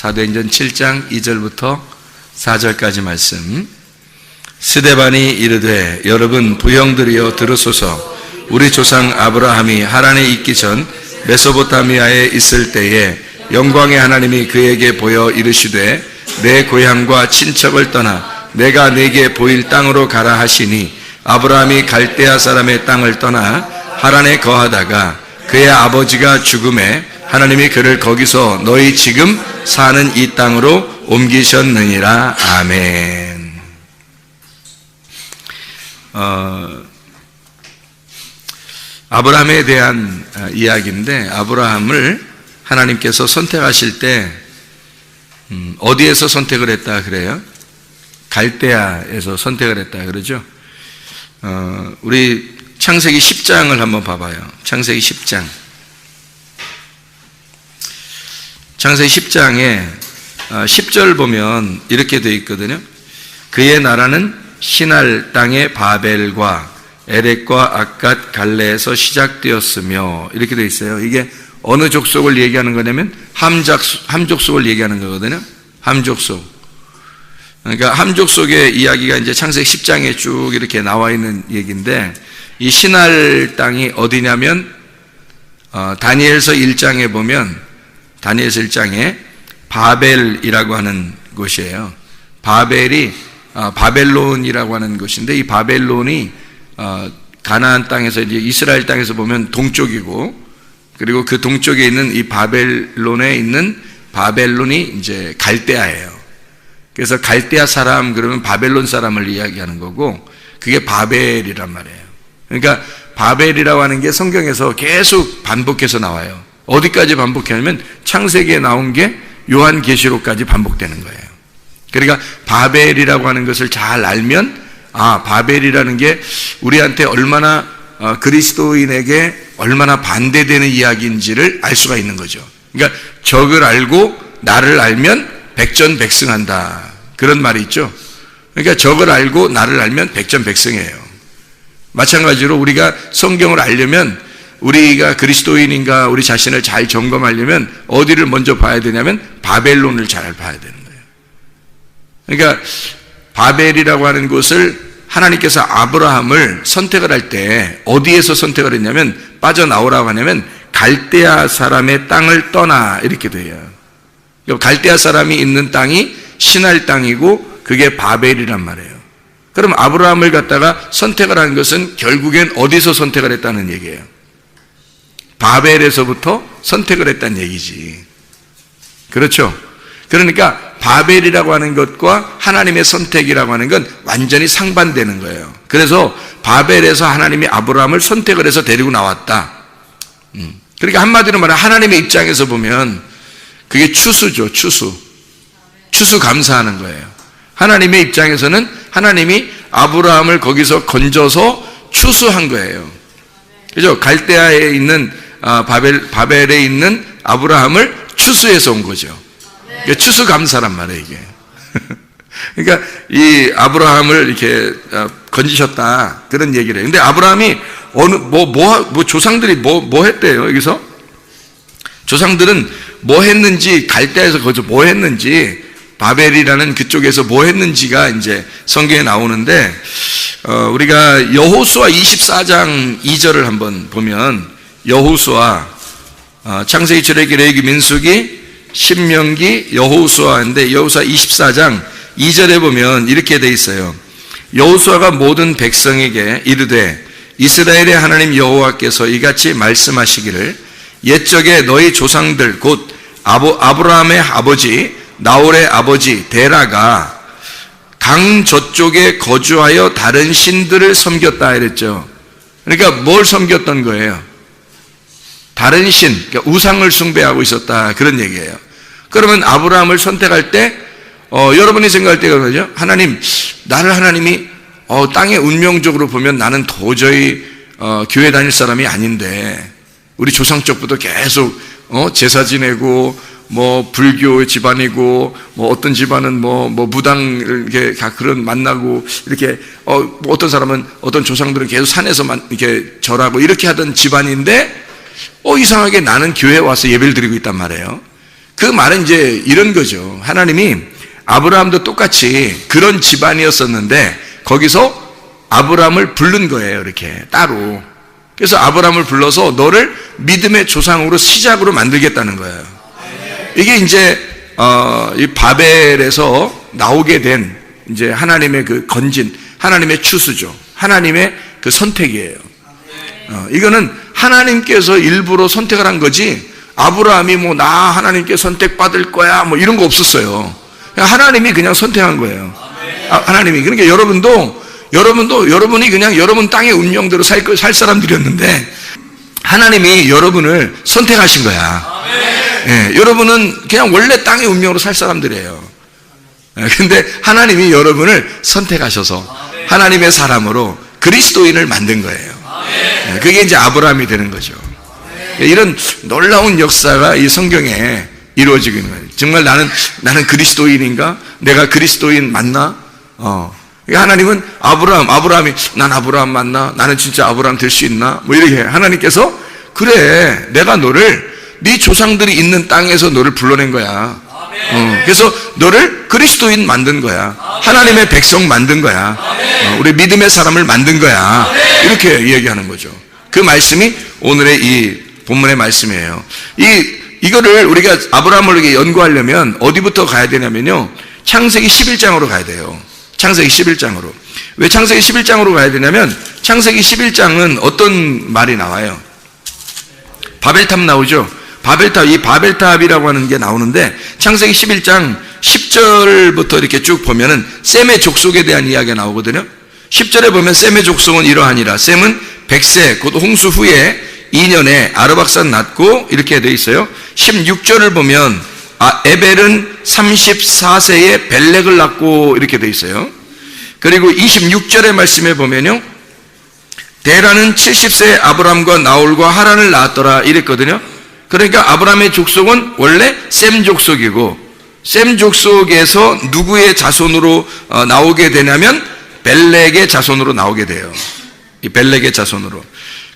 사도행전 7장 2절부터 4절까지 말씀. 스데반이 이르되 여러분 부형들이여 들으소서. 우리 조상 아브라함이 하란에 있기 전 메소포타미아에 있을 때에 영광의 하나님이 그에게 보여 이르시되 내 고향과 친척을 떠나 내가 네게 보일 땅으로 가라 하시니 아브라함이 갈대아 사람의 땅을 떠나 하란에 거하다가 그의 아버지가 죽음에 하나님이 그를 거기서 너희 지금 사는 이 땅으로 옮기셨느니라. 아멘. 아브라함에 대한 이야기인데, 아브라함을 하나님께서 선택하실 때 어디에서 선택을 했다 그래요? 갈대아에서 선택을 했다 그러죠. 우리 창세기 10장을 한번 봐봐요. 창세기 10장. 창세기 10장에 10절 보면 이렇게 되어 있거든요. 그의 나라는 시날 땅의 바벨과 에렉과 아갓 갈레에서 시작되었으며, 이렇게 되어 있어요. 이게 어느 족속을 얘기하는 거냐면 함족속을 얘기하는 거거든요. 함족속. 그러니까 함족속의 이야기가 이제 창세기 10장에 쭉 이렇게 나와 있는 얘기인데, 이 시날 땅이 어디냐면 다니엘서 1장에 보면, 다니엘서 1장에 바벨이라고 하는 곳이에요. 바벨이 바벨론이라고 하는 곳인데, 이 바벨론이 가나안 땅에서 이제 이스라엘 땅에서 보면 동쪽이고, 그리고 그 동쪽에 있는 이 바벨론에 있는 바벨론이 이제 갈대아예요. 그래서 갈대아 사람 그러면 바벨론 사람을 이야기하는 거고, 그게 바벨이란 말이에요. 그러니까 바벨이라고 하는 게 성경에서 계속 반복해서 나와요. 어디까지 반복하냐면 창세기에 나온 게 요한계시록까지 반복되는 거예요. 그러니까 바벨이라고 하는 것을 잘 알면, 바벨이라는 게 우리한테 얼마나 그리스도인에게 얼마나 반대되는 이야기인지를 알 수가 있는 거죠. 그러니까 적을 알고 나를 알면 백전백승한다, 그런 말이 있죠. 그러니까 적을 알고 나를 알면 백전백승이에요. 마찬가지로 우리가 성경을 알려면, 우리가 그리스도인인가 우리 자신을 잘 점검하려면 어디를 먼저 봐야 되냐면 바벨론을 잘 봐야 되는 거예요. 그러니까 바벨이라고 하는 곳을 하나님께서 아브라함을 선택을 할 때 어디에서 선택을 했냐면, 빠져나오라고 하냐면 갈대아 사람의 땅을 떠나, 이렇게 돼요. 갈대아 사람이 있는 땅이 시날 땅이고 그게 바벨이란 말이에요. 그럼 아브라함을 갖다가 선택을 한 것은 결국엔 어디서 선택을 했다는 얘기예요? 바벨에서부터 선택을 했다는 얘기지. 그렇죠? 그러니까 바벨이라고 하는 것과 하나님의 선택이라고 하는 건 완전히 상반되는 거예요. 그래서 바벨에서 하나님이 아브라함을 선택을 해서 데리고 나왔다. 그러니까 한마디로 말하면 하나님의 입장에서 보면 그게 추수죠. 추수 감사하는 거예요. 하나님의 입장에서는 하나님이 아브라함을 거기서 건져서 추수한 거예요. 그죠? 갈대아에 있는 바벨에 있는 아브라함을 추수해서 온 거죠. 그러니까 추수감사란 말이에요, 이게. 그러니까 이 아브라함을 이렇게 건지셨다, 그런 얘기를 해요. 근데 아브라함이 조상들이 뭐 했대요, 여기서? 조상들은 뭐 했는지, 갈대아에서 거기서 뭐 했는지, 바벨이라는 그쪽에서 뭐 했는지가 이제 성경에 나오는데, 우리가 여호수아 24장 2절을 한번 보면, 여호수아, 창세기, 출애굽기, 레위기, 민수기, 신명기, 여호수아인데, 여호수아 24장 2절에 보면 이렇게 돼 있어요. 여호수아가 모든 백성에게 이르되 이스라엘의 하나님 여호와께서 이같이 말씀하시기를 옛적에 너희 조상들 곧 아브라함의 아버지 나홀의 아버지 데라가 강 저쪽에 거주하여 다른 신들을 섬겼다 이랬죠. 그러니까 뭘 섬겼던 거예요? 다른 신, 그러니까 우상을 숭배하고 있었다, 그런 얘기예요. 그러면 아브라함을 선택할 때 여러분이 생각할 때가 그러죠. 하나님이 땅의 운명적으로 보면 나는 도저히 교회 다닐 사람이 아닌데, 우리 조상 쪽부터 계속 제사 지내고 뭐 불교 집안이고 뭐 어떤 집안은 뭐 무당 이렇게 그런 만나고 이렇게 뭐 어떤 사람은 어떤 조상들은 계속 산에서만 이렇게 절하고 이렇게 하던 집안인데 이상하게 나는 교회에 와서 예배를 드리고 있단 말이에요. 그 말은 이제 이런 거죠. 하나님이 아브라함도 똑같이 그런 집안이었었는데 거기서 아브라함을 부른 거예요. 이렇게 따로. 그래서 아브라함을 불러서 너를 믿음의 조상으로 시작으로 만들겠다는 거예요. 이게 이제 이 바벨에서 나오게 된 이제 하나님의 그 건진, 하나님의 추수죠. 하나님의 그 선택이에요. 이거는 하나님께서 일부러 선택을 한 거지 아브라함이 뭐 나 하나님께 선택받을 거야 뭐 이런 거 없었어요. 하나님이 그냥 선택한 거예요. 하나님이. 그러니까 여러분이 그냥 여러분 땅의 운명대로 살 사람들이었는데 하나님이 여러분을 선택하신 거야. 예, 여러분은 그냥 원래 땅의 운명으로 살 사람들이에요. 근데 하나님이 여러분을 선택하셔서 하나님의 사람으로 그리스도인을 만든 거예요. 그게 이제 아브라함이 되는 거죠. 이런 놀라운 역사가 이 성경에 이루어지고 있는 거예요. 정말 나는 그리스도인인가? 내가 그리스도인 맞나? 하나님은 아브라함이 난 아브라함 맞나? 나는 진짜 아브라함 될 수 있나? 뭐 이렇게 하나님께서 그래, 내가 너를 네 조상들이 있는 땅에서 너를 불러낸 거야. 그래서 너를 그리스도인 만든 거야. 하나님의 백성 만든 거야. 우리 믿음의 사람을 만든 거야. 이렇게 이야기하는 거죠. 그 말씀이 오늘의 이 본문의 말씀이에요. 이거를 우리가 아브라함을 이렇게 연구하려면 어디부터 가야 되냐면요. 창세기 11장으로 가야 돼요. 창세기 11장으로. 왜 창세기 11장으로 가야 되냐면 창세기 11장은 어떤 말이 나와요? 바벨탑 나오죠? 이 바벨탑이라고 하는 게 나오는데 창세기 11장 10절부터 이렇게 쭉 보면은 셈의 족속에 대한 이야기가 나오거든요. 10절에 보면 셈의 족속은 이러하니라. 셈은 100세 곧 홍수 후에 2년에 아르박산 낳고 이렇게 돼 있어요. 16절을 보면 에벨은 34세에 벨렉을 낳고 이렇게 돼 있어요. 그리고 26절의 말씀에 보면요. 데라는 70세 아브람과 나홀과 하란을 낳았더라 이랬거든요. 그러니까 아브라함의 족속은 원래 셈 족속이고 셈 족속에서 누구의 자손으로 나오게 되냐면 벨렉의 자손으로 나오게 돼요. 이 벨렉의 자손으로.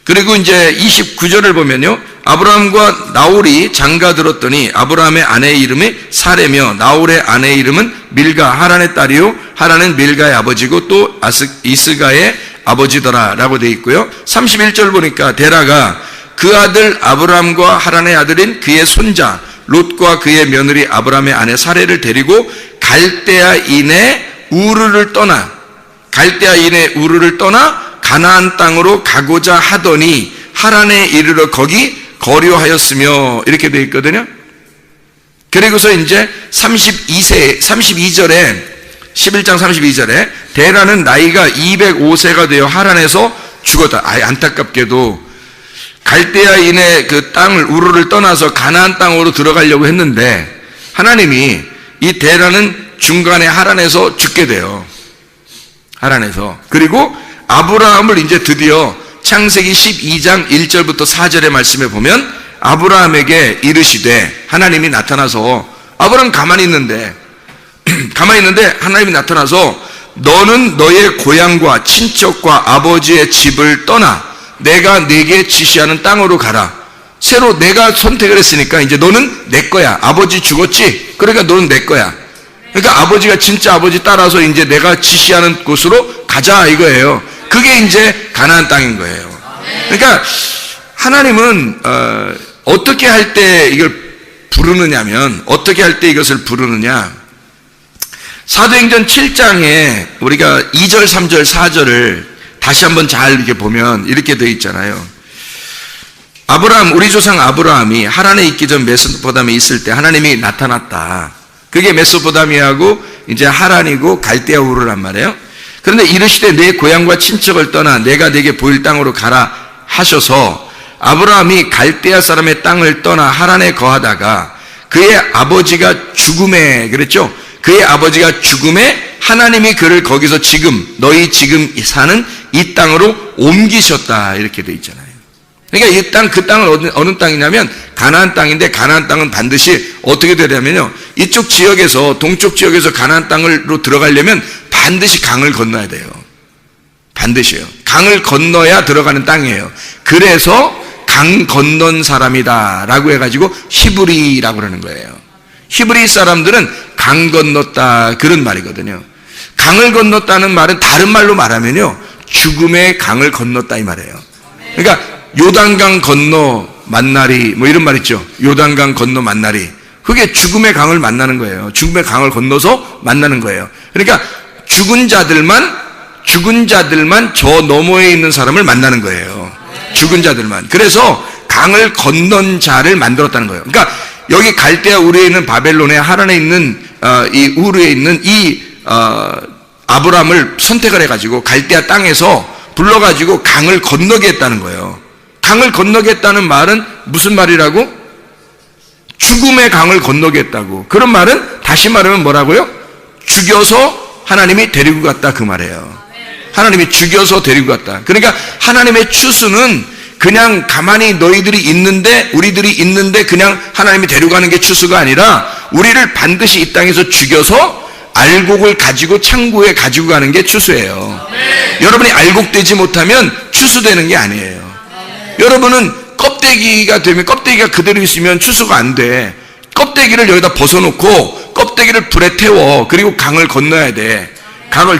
그리고 이제 29절을 보면요. 아브라함과 나홀이 장가들었더니 아브라함의 아내의 이름이 사레며 나홀의 아내의 이름은 밀가, 하란의 딸이요. 하란은 밀가의 아버지고 또 이스가의 아버지더라 라고 되어 있고요. 31절 보니까 데라가 그 아들 아브라함과 하란의 아들인 그의 손자 롯과 그의 며느리 아브라함의 아내 사레를 데리고 갈대아인의 우르를 떠나 가나안 땅으로 가고자 하더니 하란에 이르러 거기 거류하였으며 이렇게 되어 있거든요. 그리고서 이제 32절에 11장 32절에 데라는 나이가 205세가 되어 하란에서 죽었다. 안타깝게도 갈대아인의 그 땅을 우르를 떠나서 가나안 땅으로 들어가려고 했는데 하나님이 이 데라는 중간에 하란에서 죽게 돼요. 하란에서. 그리고 아브라함을 이제 드디어 창세기 12장 1절부터 4절의 말씀에 보면 아브라함에게 이르시되 하나님이 나타나서 아브라함 가만히 있는데 하나님이 나타나서 너는 너의 고향과 친척과 아버지의 집을 떠나 내가 네게 지시하는 땅으로 가라. 새로 내가 선택을 했으니까 이제 너는 내 거야. 아버지 죽었지? 그러니까 너는 내 거야. 그러니까 아버지가 진짜 아버지 따라서 이제 내가 지시하는 곳으로 가자 이거예요. 그게 이제 가나안 땅인 거예요. 그러니까 하나님은 어떻게 할 때 이걸 부르느냐면 어떻게 할 때 이것을 부르느냐. 사도행전 7장에 우리가 2절, 3절, 4절을 다시 한번 잘 이렇게 보면 이렇게 되어 있잖아요. 우리 조상 아브라함이 하란에 있기 전 메소포타미아에 있을 때 하나님이 나타났다. 그게 메소포타미아하고 이제 하란이고 갈대아 우르란 말이에요. 그런데 이르시되 내 고향과 친척을 떠나 내가 네게 보일 땅으로 가라 하셔서 아브라함이 갈대아 사람의 땅을 떠나 하란에 거하다가 그의 아버지가 죽음에 그랬죠. 그의 아버지가 죽음에 하나님이 그를 거기서 너희 지금 사는 이 땅으로 옮기셨다 이렇게 돼 있잖아요. 그러니까 그 땅은 어느 땅이냐면 가나안 땅인데 가나안 땅은 반드시 어떻게 되냐면요. 이쪽 지역에서 동쪽 지역에서 가나안 땅으로 들어가려면 반드시 강을 건너야 돼요. 반드시요. 강을 건너야 들어가는 땅이에요. 그래서 강 건넌 사람이다 라고 해가지고 히브리라고 그러는 거예요. 히브리 사람들은 강 건넜다 그런 말이거든요. 강을 건넜다는 말은 다른 말로 말하면요, 죽음의 강을 건넜다 이 말이에요. 그러니까 요단강 건너 만나리 뭐 이런 말 있죠. 요단강 건너 만나리. 그게 죽음의 강을 만나는 거예요. 죽음의 강을 건너서 만나는 거예요. 그러니까 죽은 자들만 저 너머에 있는 사람을 만나는 거예요. 죽은 자들만. 그래서 강을 건넌 자를 만들었다는 거예요. 그러니까 여기 갈대아 우르에 있는 바벨론의 하란에 있는 이 우르에 있는 이 아브라함을 선택을 해가지고 갈대아 땅에서 불러가지고 강을 건너게 했다는 거예요. 강을 건너게 했다는 말은 무슨 말이라고? 죽음의 강을 건너게 했다고. 그런 말은 다시 말하면 뭐라고요? 죽여서 하나님이 데리고 갔다 그 말이에요. 하나님이 죽여서 데리고 갔다. 그러니까 하나님의 추수는 그냥 가만히 너희들이 있는데, 우리들이 있는데 그냥 하나님이 데려가는 게 추수가 아니라 우리를 반드시 이 땅에서 죽여서 알곡을 가지고 창고에 가지고 가는 게 추수예요. 여러분이 알곡되지 못하면 추수되는 게 아니에요. 여러분은 껍데기가 되면, 껍데기가 그대로 있으면 추수가 안 돼. 껍데기를 여기다 벗어놓고 껍데기를 불에 태워. 그리고 강을 건너야 돼.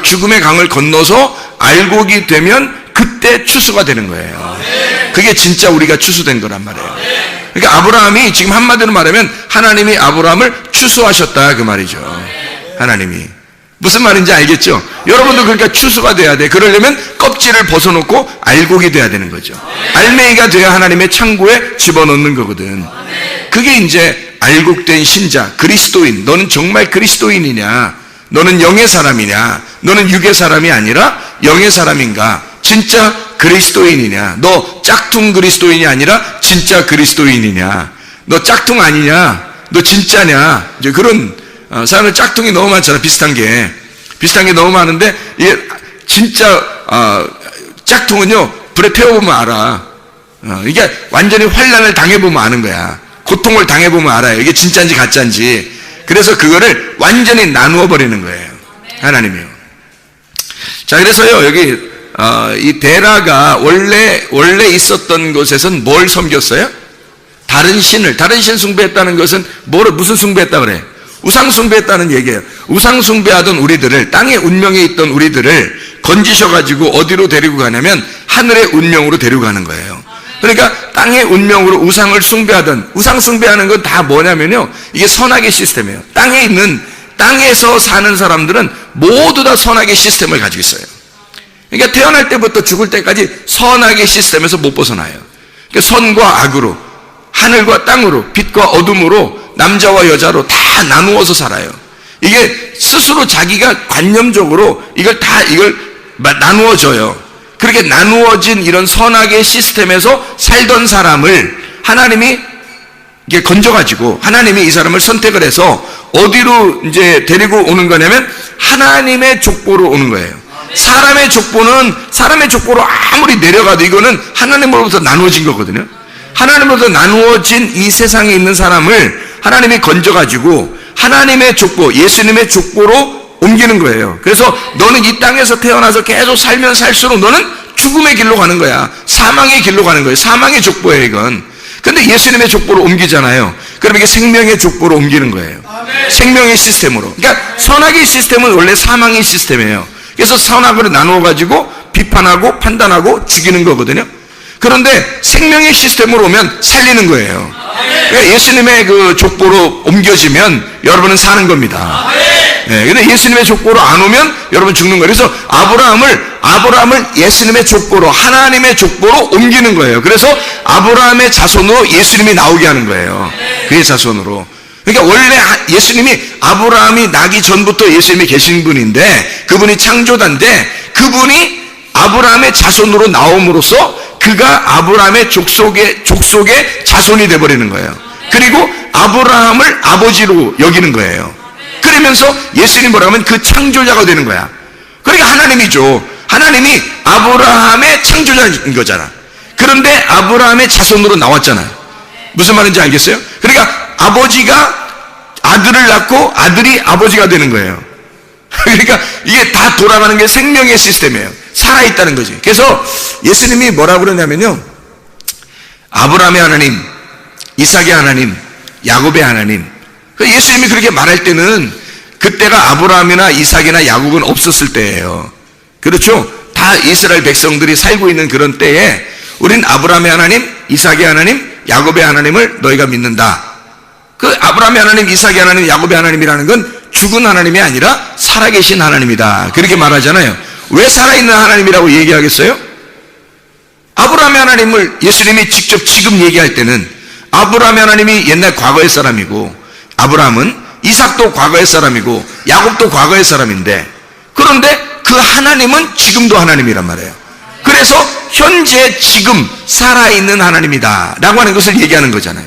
죽음의 강을 건너서 알곡이 되면 그때 추수가 되는 거예요. 그게 진짜 우리가 추수된 거란 말이에요. 그러니까 아브라함이 지금 한마디로 말하면 하나님이 아브라함을 추수하셨다 그 말이죠. 하나님이. 무슨 말인지 알겠죠? 여러분도 그러니까 추수가 돼야 돼. 그러려면 껍질을 벗어놓고 알곡이 돼야 되는 거죠. 알맹이가 돼야 하나님의 창고에 집어넣는 거거든. 그게 이제 알곡된 신자, 그리스도인. 너는 정말 그리스도인이냐? 너는 영의 사람이냐? 너는 육의 사람이 아니라 영의 사람인가? 진짜 그리스도인이냐? 너 짝퉁 그리스도인이 아니라 진짜 그리스도인이냐? 너 짝퉁 아니냐? 너 진짜냐? 이제 그런 사람들 짝퉁이 너무 많잖아. 비슷한 게 너무 많은데, 이게 진짜 짝퉁은요 불에 태워보면 알아. 이게 완전히 환난을 당해보면 아는 거야. 고통을 당해보면 알아요. 이게 진짜인지 가짜인지. 그래서 그거를 완전히 나누어 버리는 거예요. 하나님이요. 자, 그래서요 여기 이 데라가 원래 있었던 곳에서는 뭘 섬겼어요? 다른 신 숭배했다는 것은 무슨 숭배했다 그래? 우상 숭배했다는 얘기예요. 우상 숭배하던 우리들을, 땅의 운명에 있던 우리들을 건지셔가지고 어디로 데리고 가냐면 하늘의 운명으로 데리고 가는 거예요. 그러니까 땅의 운명으로 우상 숭배하는 건 다 뭐냐면요, 이게 선악의 시스템이에요. 땅에서 사는 사람들은 모두 다 선악의 시스템을 가지고 있어요. 그러니까 태어날 때부터 죽을 때까지 선악의 시스템에서 못 벗어나요. 그러니까 선과 악으로, 하늘과 땅으로, 빛과 어둠으로, 남자와 여자로 다 나누어서 살아요. 이게 스스로 자기가 관념적으로 이걸 나누어져요. 그렇게 나누어진 이런 선악의 시스템에서 살던 사람을 하나님이 이게 건져가지고, 하나님이 이 사람을 선택을 해서 어디로 이제 데리고 오는 거냐면 하나님의 족보로 오는 거예요. 사람의 족보로 아무리 내려가도 이거는 하나님으로부터 나누어진 거거든요. 하나님으로부터 나누어진 이 세상에 있는 사람을 하나님이 건져가지고 하나님의 족보, 예수님의 족보로 옮기는 거예요. 그래서 너는 이 땅에서 태어나서 계속 살면 살수록 너는 죽음의 길로 가는 거야. 사망의 길로 가는 거예요. 사망의 족보예요, 이건. 근데 예수님의 족보로 옮기잖아요. 그럼 이게 생명의 족보로 옮기는 거예요. 생명의 시스템으로. 그러니까 선악의 시스템은 원래 사망의 시스템이에요. 그래서 선악으로 나누어가지고 비판하고 판단하고 죽이는 거거든요. 그런데 생명의 시스템으로 오면 살리는 거예요. 그러니까 예수님의 그 족보로 옮겨지면 여러분은 사는 겁니다. 근데 예수님의 족보로 안 오면 여러분 죽는 거예요. 그래서 아브라함을 예수님의 족보로, 하나님의 족보로 옮기는 거예요. 그래서 아브라함의 자손으로 예수님이 나오게 하는 거예요. 그의 자손으로. 그러니까 원래 예수님이, 아브라함이 나기 전부터 예수님이 계신 분인데, 그분이 창조자인데, 그분이 아브라함의 자손으로 나옴으로써 그가 아브라함의 족속의 자손이 되어버리는 거예요. 그리고 아브라함을 아버지로 여기는 거예요. 그러면서 예수님 뭐라고 하면 그 창조자가 되는 거야. 그러니까 하나님이죠. 하나님이 아브라함의 창조자인 거잖아. 그런데 아브라함의 자손으로 나왔잖아요. 무슨 말인지 알겠어요? 그러니까 아버지가 아들을 낳고 아들이 아버지가 되는 거예요. 그러니까 이게 다 돌아가는 게 생명의 시스템이에요. 살아있다는 거지. 그래서 예수님이 뭐라고 그러냐면요, 아브라함의 하나님, 이삭의 하나님, 야곱의 하나님, 예수님이 그렇게 말할 때는 그때가 아브라함이나 이삭이나 야곱은 없었을 때예요. 그렇죠? 다 이스라엘 백성들이 살고 있는 그런 때에 우린 아브라함의 하나님, 이삭의 하나님, 야곱의 하나님을 너희가 믿는다. 그 아브라함의 하나님, 이삭의 하나님, 야곱의 하나님이라는 건 죽은 하나님이 아니라 살아계신 하나님이다. 그렇게 말하잖아요. 왜 살아있는 하나님이라고 얘기하겠어요? 아브라함의 하나님을 예수님이 직접 지금 얘기할 때는 아브라함의 하나님이 옛날 과거의 사람이고, 아브라함은 이삭도 과거의 사람이고 야곱도 과거의 사람인데, 그런데 그 하나님은 지금도 하나님이란 말이에요. 그래서 현재 지금 살아있는 하나님이다 라고 하는 것을 얘기하는 거잖아요.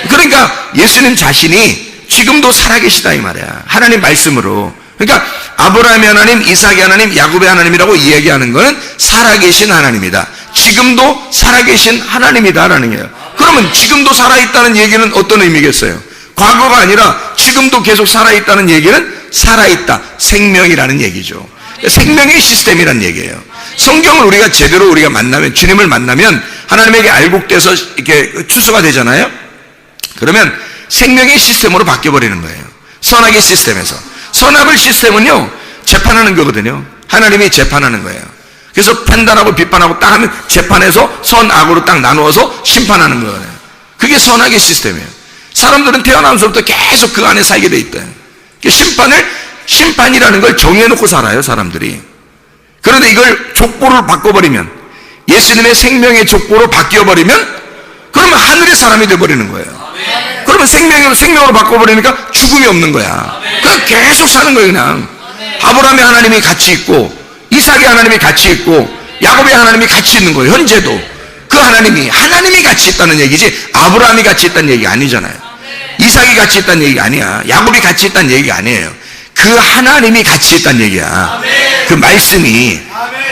그러니까 예수님 자신이 지금도 살아계시다 이 말이야. 하나님 말씀으로. 그러니까 아브라함의 하나님, 이삭의 하나님, 야곱의 하나님이라고 이야기하는 것은 살아계신 하나님이다. 지금도 살아계신 하나님이다라는 거예요. 그러면 지금도 살아있다는 얘기는 어떤 의미겠어요? 과거가 아니라 지금도 계속 살아있다는 얘기는 살아있다, 생명이라는 얘기죠. 생명의 시스템이라는 얘기예요. 성경을 우리가 제대로 우리가 만나면, 주님을 만나면 하나님에게 알곡돼서 이렇게 추수가 되잖아요. 그러면 생명의 시스템으로 바뀌어버리는 거예요. 선악의 시스템에서. 선악의 시스템은요, 재판하는 거거든요. 하나님이 재판하는 거예요. 그래서 판단하고 비판하고 딱 하면 재판해서 선악으로 딱 나누어서 심판하는 거예요. 그게 선악의 시스템이에요. 사람들은 태어나면서부터 계속 그 안에 살게 돼 있다. 심판이라는 걸 정해놓고 살아요, 사람들이. 그런데 이걸 족보를 바꿔버리면, 예수님의 생명의 족보로 바뀌어버리면, 그러면 하늘의 사람이 돼버리는 거예요. 그러면 생명으로 바꿔버리니까 죽음이 없는 거야. 그냥 계속 사는 거예요, 그냥. 아브라함의 하나님이 같이 있고, 이삭의 하나님이 같이 있고, 야곱의 하나님이 같이 있는 거예요, 현재도. 그 하나님이 같이 있다는 얘기지, 아브라함이 같이 있다는 얘기가 아니잖아요. 이삭이 같이 있다는 얘기가 아니야. 야곱이 같이 있다는 얘기가 아니에요. 그 하나님이 같이 있다는 얘기야. 그 말씀이.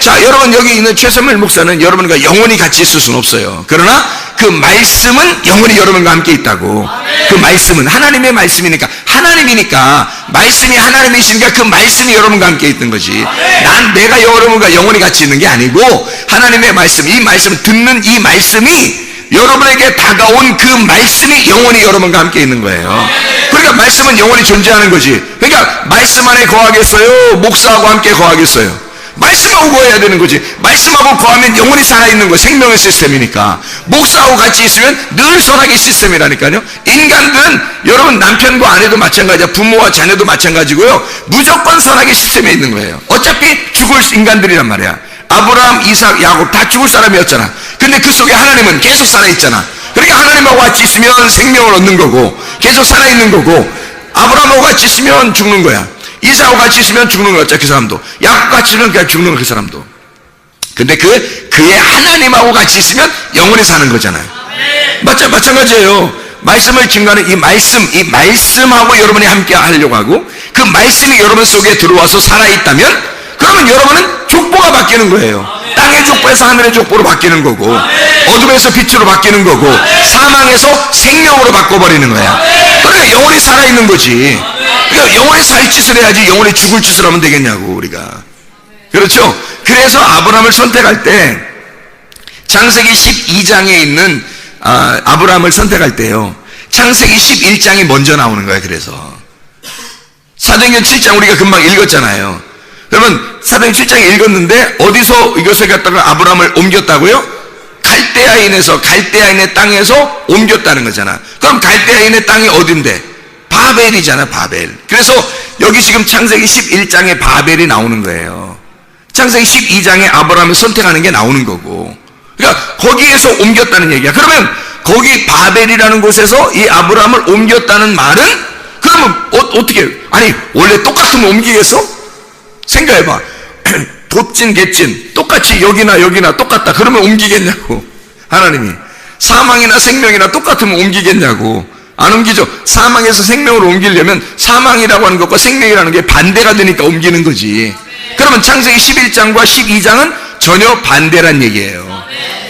자, 여러분 여기 있는 최선물 목사는 여러분과 영원히 같이 있을 수는 없어요. 그러나 그 말씀은 영원히 여러분과 함께 있다고. 그 말씀은 하나님의 말씀이니까, 하나님이니까, 말씀이 하나님이시니까 그 말씀이 여러분과 함께 있는 거지. 내가 여러분과 영원히 같이 있는 게 아니고, 하나님의 말씀, 이 말씀을 듣는 이 말씀이 여러분에게 다가온 그 말씀이 영원히 여러분과 함께 있는 거예요. 그러니까 말씀은 영원히 존재하는 거지. 그러니까 말씀 안에 거하겠어요? 목사하고 함께 거하겠어요? 말씀하고 거해야 되는 거지. 말씀하고 거하면 영원히 살아있는 거예요. 생명의 시스템이니까. 목사하고 같이 있으면 늘 선악의 시스템이라니까요. 인간들은 여러분 남편과 아내도 마찬가지야. 부모와 자녀도 마찬가지고요. 무조건 선악의 시스템에 있는 거예요. 어차피 죽을 인간들이란 말이야. 아브라함, 이삭, 야곱 다 죽을 사람이었잖아. 근데 그 속에 하나님은 계속 살아있잖아. 그러니까 하나님하고 같이 있으면 생명을 얻는 거고, 계속 살아있는 거고, 아브라함하고 같이 있으면 죽는 거야. 이삭하고 같이 있으면 죽는 거야, 그 사람도. 야곱과 같이 있으면 그냥 죽는 거야, 그 사람도. 근데 그의 하나님하고 같이 있으면 영원히 사는 거잖아요. 마찬가지예요. 말씀을 증거하는 이 말씀하고 여러분이 함께 하려고 하고, 그 말씀이 여러분 속에 들어와서 살아있다면, 그러면 여러분은 족보가 바뀌는 거예요. 땅의 족보에서 하늘의 족보로 바뀌는 거고, 어둠에서 빛으로 바뀌는 거고, 사망에서 생명으로 바꿔버리는 거야. 그러니까 영원히 살아있는 거지. 그러니까 영원히 살 짓을 해야지 영원히 죽을 짓을 하면 되겠냐고, 우리가. 그렇죠? 그래서 아브라함을 선택할 때, 창세기 12장에 있는 아브라함을 선택할 때요, 창세기 11장이 먼저 나오는 거야. 그래서 사도행전 7장 우리가 금방 읽었잖아요. 그러면 사도행전 7장 읽었는데 어디서 이것을 갖다가 아브라함을 옮겼다고요? 갈대아인의 땅에서 옮겼다는 거잖아. 그럼 갈대아인의 땅이 어딘데? 바벨이잖아, 바벨. 그래서 여기 지금 창세기 11장에 바벨이 나오는 거예요. 창세기 12장에 아브라함을 선택하는 게 나오는 거고. 그러니까 거기에서 옮겼다는 얘기야. 그러면 거기 바벨이라는 곳에서 이 아브라함을 옮겼다는 말은, 그러면 어떻게, 아니 원래 똑같으면 옮기겠어? 생각해봐. 돛진 갯진 똑같이 여기나 똑같다. 그러면 옮기겠냐고. 하나님이 사망이나 생명이나 똑같으면 옮기겠냐고. 안 옮기죠. 사망에서 생명으로 옮기려면 사망이라고 하는 것과 생명이라는 게 반대가 되니까 옮기는 거지. 그러면 창세기 11장과 12장은 전혀 반대란 얘기예요.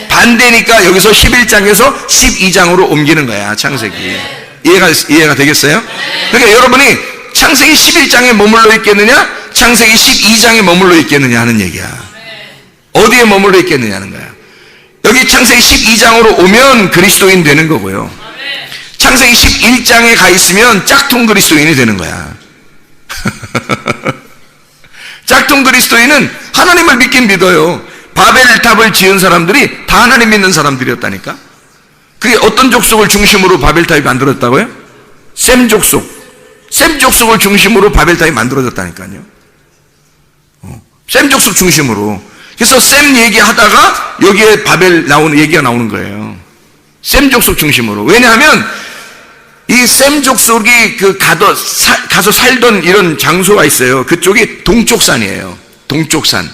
반대니까 여기서 11장에서 12장으로 옮기는 거야, 창세기. 이해가 되겠어요? 그러니까 여러분이 창세기 11장에 머물러 있겠느냐, 창세기 12장에 머물러 있겠느냐 하는 얘기야. 어디에 머물러 있겠느냐 하는 거야. 여기 창세기 12장으로 오면 그리스도인 되는 거고요. 창세기 11장에 가 있으면 짝퉁 그리스도인이 되는 거야. 짝퉁 그리스도인은 하나님을 믿긴 믿어요. 바벨탑을 지은 사람들이 다 하나님 믿는 사람들이었다니까. 그게 어떤 족속을 중심으로 바벨탑이 만들어졌다고요? 셈 족속. 셈 족속을 중심으로 바벨탑이 만들어졌다니까요. 셈 족속 중심으로. 그래서 셈 얘기하다가 여기에 바벨 나오는 얘기가 나오는 거예요. 셈 족속 중심으로. 왜냐하면 이 셈 족속이 가서 살던 이런 장소가 있어요. 그쪽이 동쪽산이에요. 동쪽산.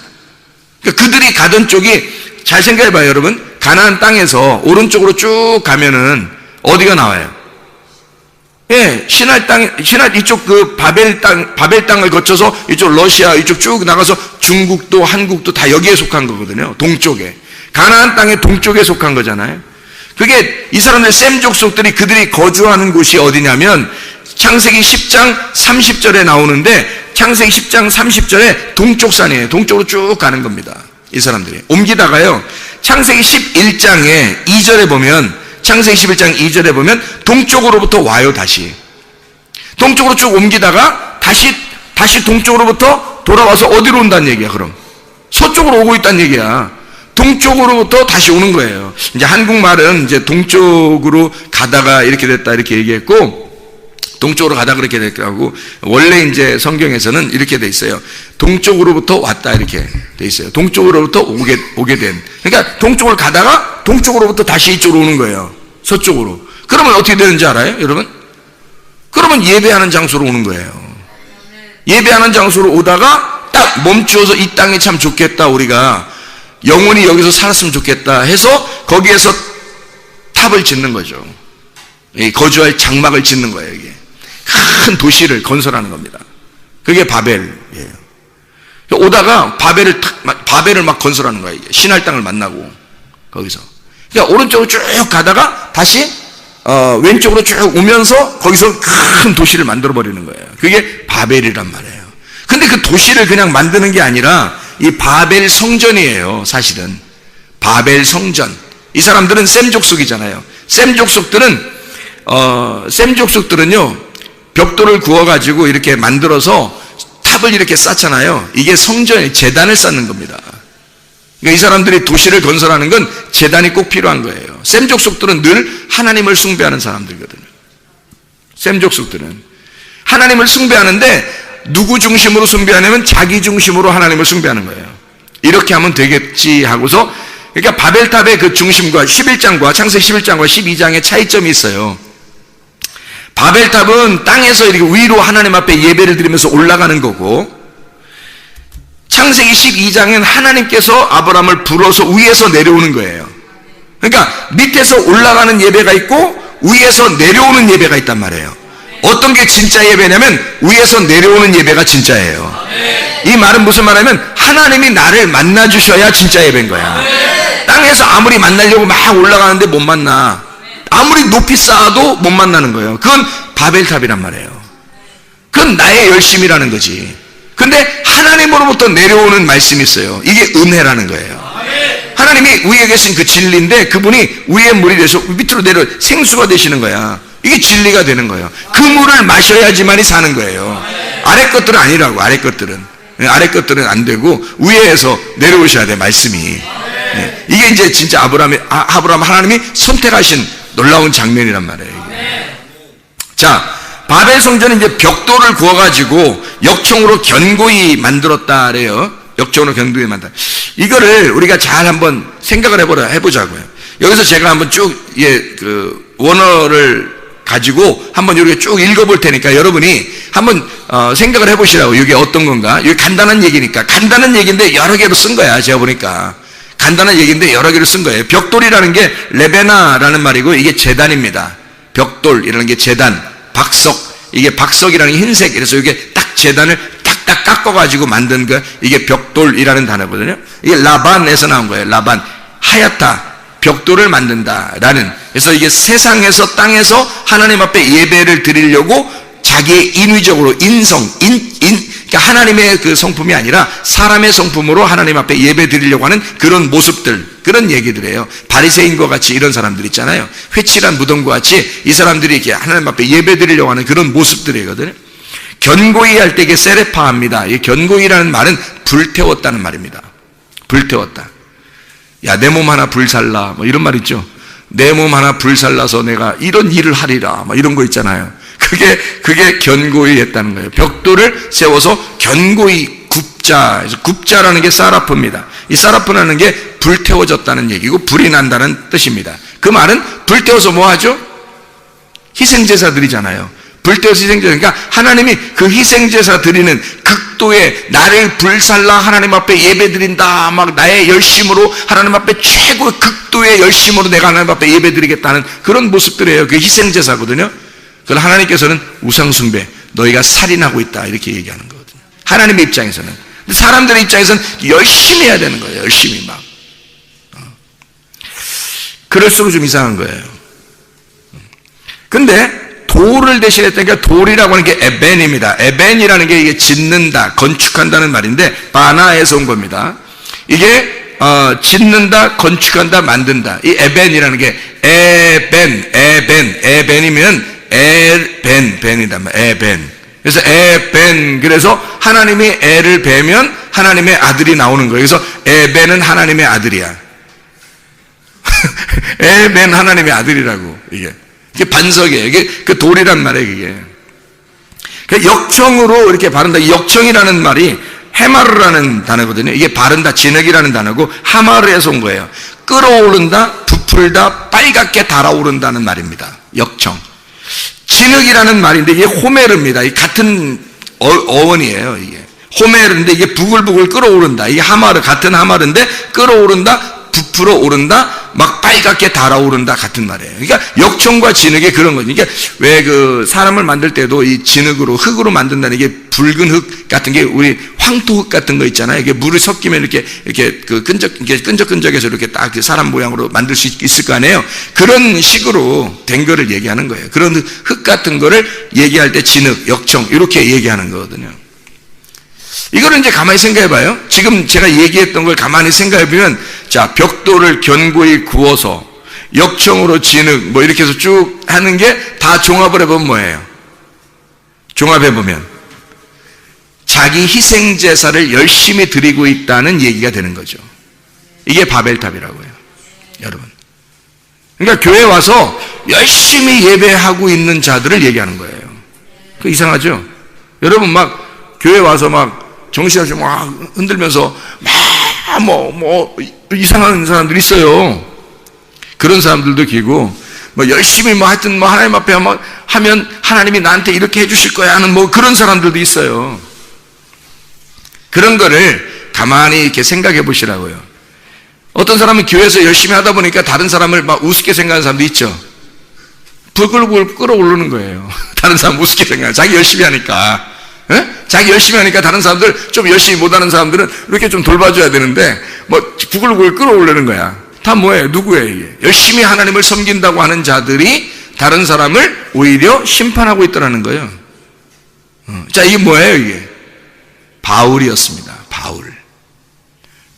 그러니까 그들이 가던 쪽이, 잘 생각해봐요, 여러분. 가나안 땅에서 오른쪽으로 쭉 가면은 어디가 나와요? 예, 신할 이쪽 바벨 땅을 거쳐서 이쪽 러시아 이쪽 쭉 나가서 중국도 한국도 다 여기에 속한 거거든요. 동쪽에. 가나안 땅의 동쪽에 속한 거잖아요. 그게 이 사람들 셈 족속들이 그들이 거주하는 곳이 어디냐면 창세기 10장 30절에 나오는데, 창세기 10장 30절에 동쪽산이에요. 동쪽으로 쭉 가는 겁니다. 이 사람들이. 옮기다가요, 창세기 11장에 2절에 보면, 창세기 11장 2절에 보면 동쪽으로부터 와요. 다시 동쪽으로 쭉 옮기다가 다시 동쪽으로부터 돌아와서 어디로 온다는 얘기야? 그럼 서쪽으로 오고 있다는 얘기야. 동쪽으로부터 다시 오는 거예요. 이제 한국말은 이제 동쪽으로 가다가 이렇게 됐다 이렇게 얘기했고, 동쪽으로 가다 그렇게 됐다고, 원래 이제 성경에서는 이렇게 돼 있어요. 동쪽으로부터 왔다 이렇게 돼 있어요. 동쪽으로부터 오게 된. 그러니까 동쪽을 가다가 동쪽으로부터 다시 이쪽으로 오는 거예요. 서쪽으로. 그러면 어떻게 되는지 알아요, 여러분? 그러면 예배하는 장소로 오는 거예요. 예배하는 장소로 오다가 딱 멈추어서 이 땅이 참 좋겠다, 우리가 영원히 여기서 살았으면 좋겠다 해서 거기에서 탑을 짓는 거죠. 거주할 장막을 짓는 거예요. 이게 큰 도시를 건설하는 겁니다. 그게 바벨이에요. 오다가 바벨을 막 건설하는 거예요. 신할 땅을 만나고 거기서. 그러니까 오른쪽으로 쭉 가다가 다시 왼쪽으로 쭉 오면서 거기서 큰 도시를 만들어 버리는 거예요. 그게 바벨이란 말이에요. 근데 그 도시를 그냥 만드는 게 아니라 이 바벨 성전이에요. 사실은 바벨 성전. 이 사람들은 셈 족속이잖아요. 셈 족속들은요 벽돌을 구워가지고 이렇게 만들어서 탑을 이렇게 쌓잖아요. 이게 성전이 제단을 쌓는 겁니다. 그러니까 이 사람들이 도시를 건설하는 건 제단이 꼭 필요한 거예요. 셈 족속들은 늘 하나님을 숭배하는 사람들이거든요. 셈 족속들은 하나님을 숭배하는데 누구 중심으로 숭배하냐면 자기 중심으로 하나님을 숭배하는 거예요. 이렇게 하면 되겠지 하고서, 그러니까 바벨탑의 그 중심과 11장과 창세기 11장과 12장의 차이점이 있어요. 바벨탑은 땅에서 이렇게 위로 하나님 앞에 예배를 드리면서 올라가는 거고, 창세기 12장은 하나님께서 아브라함을 불어서 위에서 내려오는 거예요. 그러니까 밑에서 올라가는 예배가 있고 위에서 내려오는 예배가 있단 말이에요. 어떤 게 진짜 예배냐면 위에서 내려오는 예배가 진짜예요. 이 말은 무슨 말이냐면 하나님이 나를 만나주셔야 진짜 예배인 거야. 땅에서 아무리 만나려고 막 올라가는데 못 만나, 아무리 높이 쌓아도 못 만나는 거예요. 그건 바벨탑이란 말이에요. 그건 나의 열심이라는 거지. 근데 하나님으로부터 내려오는 말씀이 있어요. 이게 은혜라는 거예요. 하나님이 위에 계신 그 진리인데 그분이 위에 물이 돼서 밑으로 내려 생수가 되시는 거야. 이게 진리가 되는 거예요. 그 물을 마셔야지만이 사는 거예요. 아래 것들은 아니라고. 아래 것들은 안 되고 위에서 내려오셔야 돼, 말씀이. 이게 이제 진짜 아브라함 하나님이 선택하신 놀라운 장면이란 말이에요. 이게. 자, 바벨 성전은 이제 벽돌을 구워가지고 역청으로 견고히 만들었다 그래요. 역청으로 견고히 만들었다. 이거를 우리가 잘 한번 생각을 해보자고요. 여기서 제가 한번 쭉 원어를 가지고 한번 이렇게 쭉 읽어볼 테니까 여러분이 한번 생각을 해보시라고. 이게 어떤 건가? 이게 간단한 얘기니까. 간단한 얘기인데 여러 개로 쓴 거야. 제가 보니까 간단한 얘기인데 여러 개로 쓴 거예요. 벽돌이라는 게 레베나라는 말이고 이게 제단입니다. 벽돌이라는 게 제단, 박석. 이게 박석이라는 게 흰색. 그래서 이게 딱 제단을 딱딱 깎아가지고 만든 거, 이게 벽돌이라는 단어거든요. 이게 라반에서 나온 거예요. 라반, 하얗다, 벽돌을 만든다라는. 그래서 이게 세상에서 땅에서 하나님 앞에 예배를 드리려고 자기의 인위적으로 그러니까 하나님의 그 성품이 아니라 사람의 성품으로 하나님 앞에 예배 드리려고 하는 그런 모습들, 그런 얘기들이에요. 바리새인과 같이 이런 사람들 있잖아요. 회칠한 무덤과 같이 이 사람들이 이렇게 하나님 앞에 예배 드리려고 하는 그런 모습들이거든요. 견고히 할 때 이게 세레파합니다. 이 견고히라는 말은 불태웠다는 말입니다. 불태웠다. 야, 내 몸 하나 불살라, 뭐 이런 말 있죠. 내 몸 하나 불살라서 내가 이런 일을 하리라, 뭐 이런 거 있잖아요. 그게 견고히 했다는 거예요. 벽돌을 세워서 견고히 굽자. 굽자라는 게 사라프입니다. 이 사라프라는 게 불태워졌다는 얘기고 불이 난다는 뜻입니다. 그 말은 불태워서 뭐 하죠? 희생제사 드리잖아요. 불태워서 희생제사. 그러니까 하나님이 그 희생제사 드리는 극도의 나를 불살라 하나님 앞에 예배 드린다. 막 나의 열심으로 하나님 앞에 최고 극도의 열심으로 내가 하나님 앞에 예배 드리겠다는 그런 모습들이에요. 그게 희생제사거든요. 그걸 하나님께서는 우상숭배, 너희가 살인하고 있다 이렇게 얘기하는 거거든요. 하나님의 입장에서는. 근데 사람들의 입장에서는 열심히 해야 되는 거예요. 열심히 막. 그럴수록 좀 이상한 거예요. 근데 돌을 대신했다니까 돌이라고 하는 게 에벤입니다. 에벤이라는 게 이게 짓는다, 건축한다는 말인데 바나에서 온 겁니다. 이게 짓는다, 건축한다, 만든다. 이 에벤이라는 게 에벤이면 벤이다. 에벤. 그래서 에벤. 그래서 하나님이 애를 베면 하나님의 아들이 나오는 거예요. 그래서 에벤은 하나님의 아들이야. 에벤 하나님의 아들이라고 이게 반석이에요. 이게 그 돌이란 말이에요. 이게 역청으로 이렇게 바른다. 이 역청이라는 말이 헤마르라는 단어거든요. 이게 바른다, 진흙이라는 단어고 하마르에서 온 거예요. 끌어오른다, 부풀다, 빨갛게 달아오른다는 말입니다. 역청. 진흙이라는 말인데 이게 호메르입니다. 이 같은 어원이에요. 이게 호메르인데 이게 부글부글 끌어오른다. 이게 하마르, 같은 하마르인데 끌어오른다, 부풀어 오른다, 막 빨갛게 달아오른다 같은 말이에요. 그러니까 역청과 진흙이 그런 거죠. 그러니까 왜 그 사람을 만들 때도 이 진흙으로, 흙으로 만든다는 게 붉은 흙 같은 게 우리 황토흙 같은 거 있잖아요. 이게 물을 섞이면 이렇게 그 끈적끈적해서 이렇게 딱 사람 모양으로 만들 수 있을 거 아니에요. 그런 식으로 된 거를 얘기하는 거예요. 그런 흙 같은 거를 얘기할 때 진흙, 역청 이렇게 얘기하는 거거든요. 이거를 이제 가만히 생각해 봐요. 지금 제가 얘기했던 걸 가만히 생각해 보면, 자, 벽돌을 견고히 구워서 역청으로 진흙 뭐 이렇게 해서 쭉 하는 게 다 종합을 해보면 뭐예요? 종합해 보면 자기 희생 제사를 열심히 드리고 있다는 얘기가 되는 거죠. 이게 바벨탑이라고 해요. 여러분. 그러니까 교회 와서 열심히 예배하고 있는 자들을 얘기하는 거예요. 그 이상하죠? 여러분 막 교회 와서 막 정신없이 막 흔들면서 막 이상한 사람들이 있어요. 그런 사람들도 계고, 뭐 열심히 뭐 하여튼 뭐 하나님 앞에 하면 하나님이 나한테 이렇게 해주실 거야 하는 뭐 그런 사람들도 있어요. 그런 거를 가만히 이렇게 생각해 보시라고요. 어떤 사람은 교회에서 열심히 하다 보니까 다른 사람을 막 우습게 생각하는 사람도 있죠. 부글부글 끌어오르는 거예요. 다른 사람 우습게 생각해. 자기 열심히 하니까. 자기 열심히 하니까 다른 사람들, 좀 열심히 못하는 사람들은 이렇게 좀 돌봐줘야 되는데 뭐 부글부글 끌어올리는 거야. 다 뭐예요? 누구예요 이게? 열심히 하나님을 섬긴다고 하는 자들이 다른 사람을 오히려 심판하고 있더라는 거예요. 자, 이게 뭐예요 이게? 바울이었습니다.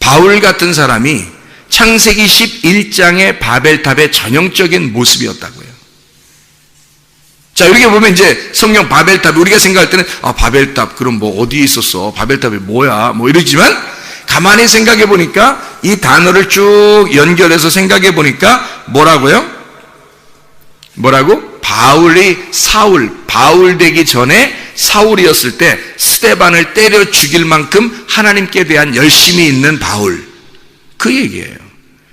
바울 같은 사람이 창세기 11장의 바벨탑의 전형적인 모습이었다고요. 자, 이렇게 보면 이제 성경 바벨탑, 우리가 생각할 때는 바벨탑 그럼 뭐 어디에 있었어? 바벨탑이 뭐야? 뭐 이러지만 가만히 생각해 보니까 이 단어를 쭉 연결해서 생각해 보니까 뭐라고요? 바울 되기 전에 사울이었을 때 스데반을 때려 죽일 만큼 하나님께 대한 열심이 있는 바울, 그 얘기예요.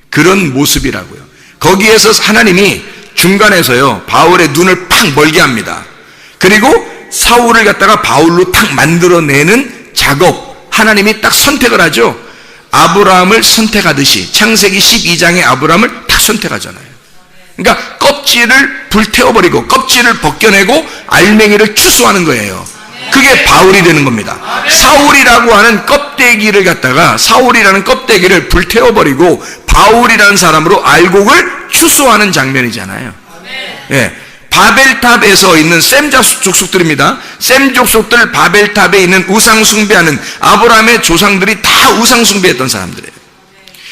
그런 모습이라고요. 거기에서 하나님이 중간에서요 바울의 눈을 팍 멀게 합니다. 그리고 사울을 갖다가 바울로 탁 만들어내는 작업, 하나님이 딱 선택을 하죠. 아브라함을 선택하듯이 창세기 12장에 아브라함을 딱 선택하잖아요. 그러니까 껍질을 불태워버리고 껍질을 벗겨내고 알맹이를 추수하는 거예요. 그게 바울이 되는 겁니다. 사울이라고 하는 껍데기를 갖다가, 사울이라는 껍데기를 불태워버리고 바울이라는 사람으로 알곡을 추수하는 장면이잖아요. 예, 바벨탑에서 있는 셈 족속들입니다. 셈 족속들 바벨탑에 있는 우상 숭배하는 아브라함의 조상들이 다 우상 숭배했던 사람들이에요.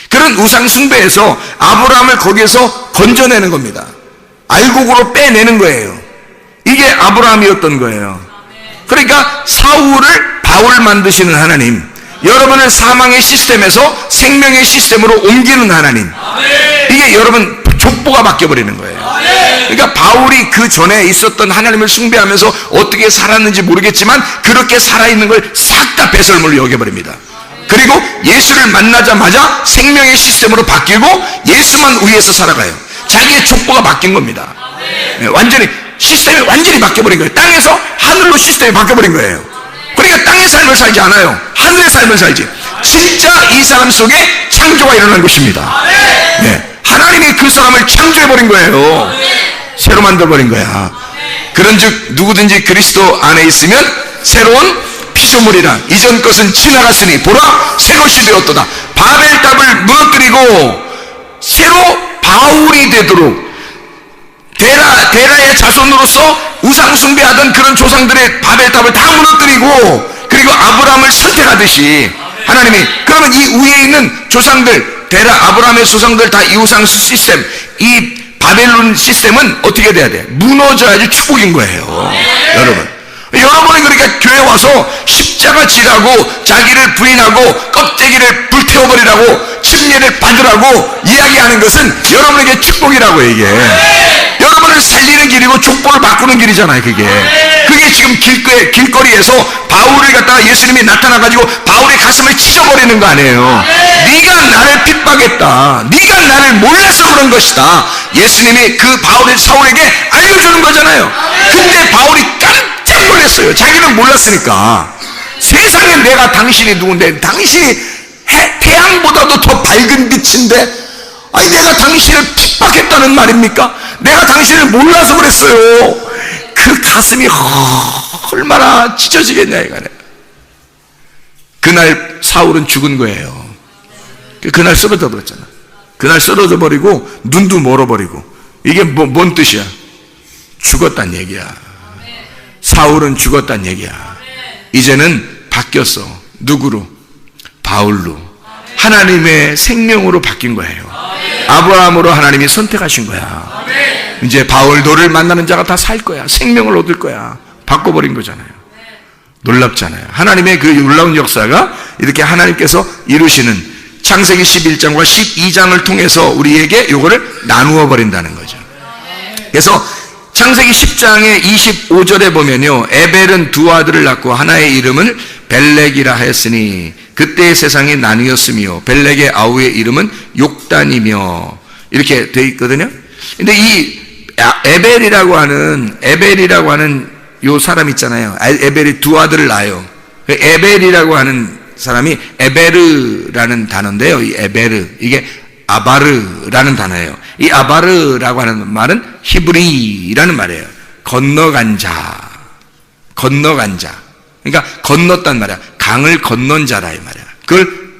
그런 우상 숭배에서 아브라함을 거기에서 건져내는 겁니다. 알곡으로 빼내는 거예요. 이게 아브라함이었던 거예요. 그러니까 사울을 바울 만드시는 하나님, 여러분을 사망의 시스템에서 생명의 시스템으로 옮기는 하나님, 이게 여러분 족보가 바뀌어버리는 거예요. 그러니까 바울이 그 전에 있었던 하나님을 숭배하면서 어떻게 살았는지 모르겠지만 그렇게 살아있는 걸 싹 다 배설물로 여겨버립니다. 그리고 예수를 만나자마자 생명의 시스템으로 바뀌고 예수만 위에서 살아가요. 자기의 족보가 바뀐 겁니다. 완전히 시스템이 완전히 바뀌어버린 거예요. 땅에서 하늘로 시스템이 바뀌어버린 거예요. 그러니까 땅의 삶을 살지 않아요. 하늘의 삶을 살지. 진짜 이 사람 속에 창조가 일어난 것입니다. 네. 하나님이 그 사람을 창조해버린 거예요. 새로 만들어버린 거야. 그런즉 누구든지 그리스도 안에 있으면 새로운 피조물이라. 이전 것은 지나갔으니 보라 새 것이 되었도다. 바벨탑을 무너뜨리고 새로 바울이 되도록 데라의 자손으로서 우상 숭배하던 그런 조상들의 바벨탑을 다 무너뜨리고, 그리고 아브라함을 선택하듯이 하나님이, 그러면 이 위에 있는 조상들, 데라 아브라함의 조상들 다 이 우상 시스템, 이 바벨론 시스템은 어떻게 돼야 돼? 무너져야지 축복인 거예요. 여러분이 그러니까 교회 와서 십자가 지라고 자기를 부인하고 껍데기를 불태워버리라고 침례를 받으라고 이야기하는 것은 여러분에게 축복이라고. 이게 여러분을 살리는 길이고 족보를 바꾸는 길이잖아요. 그게 지금 길거리에서 바울을 갖다가 예수님이 나타나가지고 바울의 가슴을 찢어버리는 거 아니에요. 네가 나를 핍박했다, 네가 나를 몰라서 그런 것이다, 예수님이 그 사울에게 알려주는 거잖아요. 근데 바울이 깜짝 놀랐어요. 자기는 몰랐으니까. 세상에 내가 당신이 누군데, 당신이 태양보다도 더 밝은 빛인데, 아니 내가 당신을 핍박했다는 말입니까? 내가 당신을 몰라서 그랬어요. 그 가슴이 얼마나 찢어지겠냐 이거네. 그날 사울은 죽은 거예요. 그날 쓰러져 버렸잖아. 그날 쓰러져 버리고 눈도 멀어버리고. 이게 뭔 뜻이야? 죽었단 얘기야. 사울은 죽었단 얘기야. 이제는 바뀌었어. 누구로? 바울로. 하나님의 생명으로 바뀐 거예요. 아브라함으로 하나님이 선택하신 거야. 이제 바울 너를 만나는 자가 다 살 거야. 생명을 얻을 거야. 바꿔버린 거잖아요. 놀랍잖아요. 하나님의 그 놀라운 역사가 이렇게 하나님께서 이루시는 창세기 11장과 12장을 통해서 우리에게 이거를 나누어 버린다는 거죠. 그래서 창세기 10장의 25절에 보면요, 에벨은 두 아들을 낳고 하나의 이름을 벨렉이라 하였으니 그때의 세상이 나뉘었으며 벨렉의 아우의 이름은 욕단이며, 이렇게 되어 있거든요. 근데 이 에벨이라고 하는 요 사람 있잖아요. 에벨이 두 아들을 낳아요. 에벨이라고 하는 사람이 에베르라는 단어인데요. 이 에베르, 이게 아바르라는 단어예요. 이 아바르라고 하는 말은 히브리라는 말이에요. 건너간 자. 그러니까 건넜단 말이야. 강을 건넌 자라 이 말이야. 그걸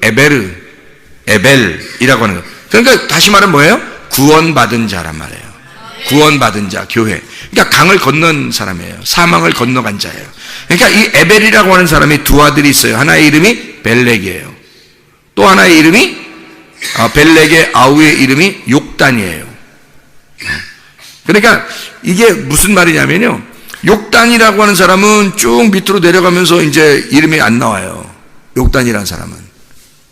에벨이라고 하는 거. 그러니까 다시 말하면 뭐예요? 구원받은 자란 말이에요. 구원받은 자, 교회. 그러니까 강을 건넌 사람이에요. 사망을 건너간 자예요. 그러니까 이 에벨이라고 하는 사람이 두 아들이 있어요. 하나의 이름이 벨렉이에요. 또 하나의 이름이 벨렉의 아우의 이름이 욕단이에요. 그러니까 이게 무슨 말이냐면요, 욕단이라고 하는 사람은 쭉 밑으로 내려가면서 이제 이름이 안 나와요. 욕단이라는 사람은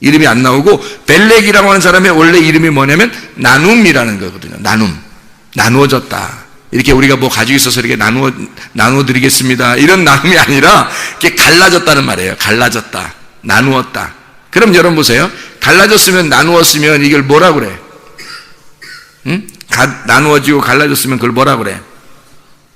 이름이 안 나오고, 벨렉이라고 하는 사람의 원래 이름이 뭐냐면 나눔이라는 거거든요. 나누어졌다. 이렇게 우리가 뭐 가지고 있어서 이렇게 나누어 드리겠습니다, 이런 나눔이 아니라 이렇게 갈라졌다는 말이에요. 갈라졌다, 나누었다. 그럼 여러분 보세요. 갈라졌으면, 나누었으면 이걸 뭐라 그래? 응? 나누어지고 갈라졌으면 그걸 뭐라 그래?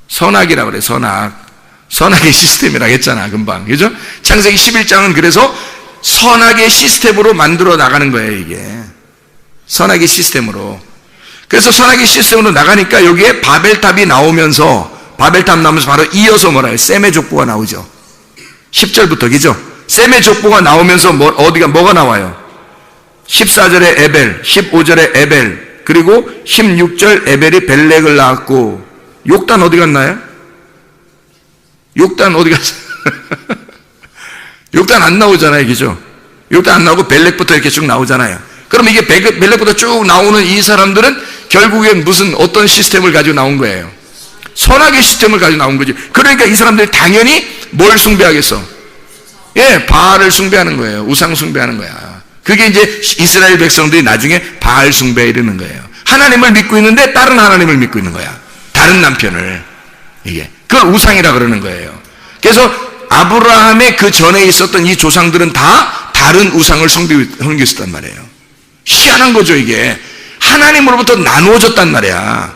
선악이라 그래. 선악의 시스템이라고 했잖아 금방. 그죠? 창세기 11장은 그래서 선악의 시스템으로 만들어 나가는 거예요. 이게 선악의 시스템으로. 그래서 선악의 시스템으로 나가니까 여기에 바벨탑이 나오면서, 바벨탑 나오면서 바로 이어서 뭐라 해요? 셈의 족보가 나오죠. 10절부터. 그죠? 셈의 족보가 나오면서 뭐가 나와요? 14절에 에벨, 15절에 에벨, 그리고 16절 에벨이 벨렉을 낳았고, 욕단 어디 갔나요? 욕단 어디 갔어요? 욕단 안 나오잖아요. 그죠? 욕단 안 나오고 벨렉부터 이렇게 쭉 나오잖아요. 그럼 이게 벨렉부터 쭉 나오는 이 사람들은 결국엔 무슨 어떤 시스템을 가지고 나온 거예요? 선악의 시스템을 가지고 나온 거지. 그러니까 이 사람들이 당연히 뭘 숭배하겠어? 예, 바알을 숭배하는 거예요. 우상 숭배하는 거야. 그게 이제 이스라엘 백성들이 나중에 바알 숭배에 이르는 거예요. 하나님을 믿고 있는데 다른 하나님을 믿고 있는 거야. 다른 남편을. 이게. 그걸 우상이라 그러는 거예요. 그래서 아브라함의 그 전에 있었던 이 조상들은 다 다른 우상을 섬겼었단 말이에요. 희한한 거죠, 이게. 하나님으로부터 나누어졌단 말이야.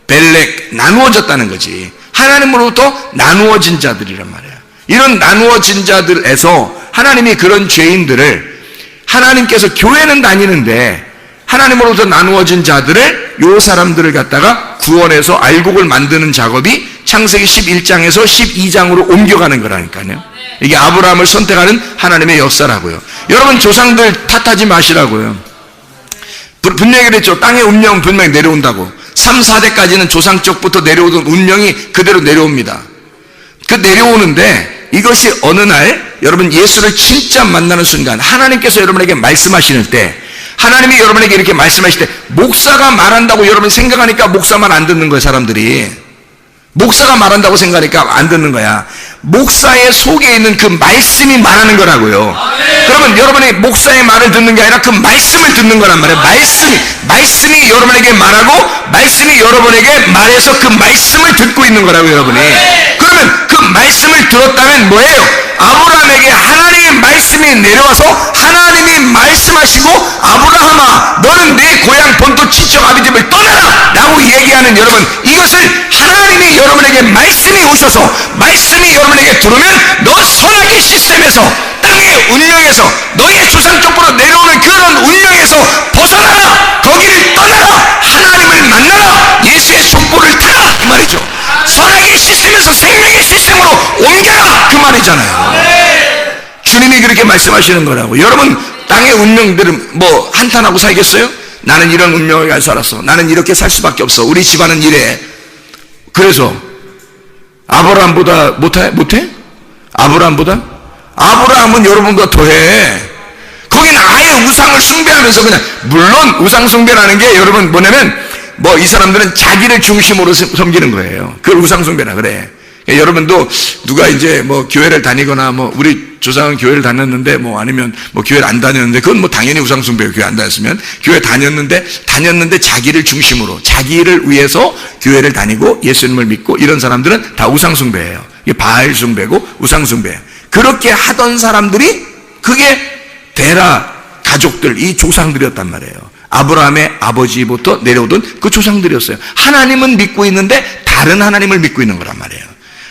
벨렉, 나누어졌다는 거지. 하나님으로부터 나누어진 자들이란 말이야. 이런 나누어진 자들에서 하나님이 그런 죄인들을, 하나님께서 교회는 다니는데 하나님으로부터 나누어진 자들을, 요 사람들을 갖다가 구원해서 알곡을 만드는 작업이 창세기 11장에서 12장으로 옮겨가는 거라니까요. 이게 아브라함을 선택하는 하나님의 역사라고요. 여러분, 조상들 탓하지 마시라고요. 분명히 그랬죠. 땅의 운명은 분명히 내려온다고. 3, 4대까지는 조상 쪽부터 내려오던 운명이 그대로 내려옵니다. 그 내려오는데 이것이 어느 날 여러분 예수를 진짜 만나는 순간, 하나님께서 여러분에게 말씀하시는 때, 하나님이 여러분에게 이렇게 말씀하실 때, 목사가 말한다고 여러분이 생각하니까 목사 말 안 듣는 거예요. 사람들이 목사가 말한다고 생각하니까 안 듣는 거야. 목사의 속에 있는 그 말씀이 말하는 거라고요. 그러면 여러분이 목사의 말을 듣는 게 아니라 그 말씀을 듣는 거란 말이에요. 말씀이 여러분에게 말하고 말씀이 여러분에게 말해서 그 말씀을 듣고 있는 거라고요, 여러분이. 그러면 그 말씀을 들었다면 뭐예요? 아브라함에게 하나님의 말씀이 내려와서 하나님이 말씀하시고, 아브라함아 너는 내 고향 본토 친척 아비집을 떠나라 라고 얘기하는, 여러분, 이것을 하나님이 여러분에게 말씀이 오셔서 말씀이 여러분에게 들으면 너 선악의 시스템에서, 땅의 운명에서, 너의 조상 쪽으로 내려오는 그런 운명에서 벗어나라, 거기를 떠나라, 하나님을 만나라, 예수의 족보를 타라, 그 말이죠. 선악의 시스템에서 생명의 시스템으로 옮겨라, 그 말이잖아요. 주님이 그렇게 말씀하시는 거라고. 여러분, 땅의 운명들은 뭐 한탄하고 살겠어요? 나는 이런 운명을 가지고 살았어, 나는 이렇게 살 수밖에 없어, 우리 집안은 이래. 그래서 아브라함보다 못해? 아브라함은 여러분보다 더해. 거기는 아예 우상을 숭배하면서, 그냥, 물론 우상 숭배라는 게 여러분 뭐냐면, 뭐 이 사람들은 자기를 중심으로 섬기는 거예요. 그걸 우상 숭배라 그래. 여러분도 누가 이제 뭐 교회를 다니거나, 뭐 우리 조상은 교회를 다녔는데, 뭐 아니면 뭐 교회를 안 다녔는데, 그건 뭐 당연히 우상 숭배예요. 교회 안 다녔으면. 교회 다녔는데 자기를 중심으로, 자기를 위해서 교회를 다니고 예수님을 믿고 이런 사람들은 다 우상 숭배예요. 이게 바알 숭배고 우상 숭배예요. 그렇게 하던 사람들이 그게 데라 가족들, 이 조상들이었단 말이에요. 아브라함의 아버지부터 내려오던 그 조상들이었어요. 하나님은 믿고 있는데 다른 하나님을 믿고 있는 거란 말이에요.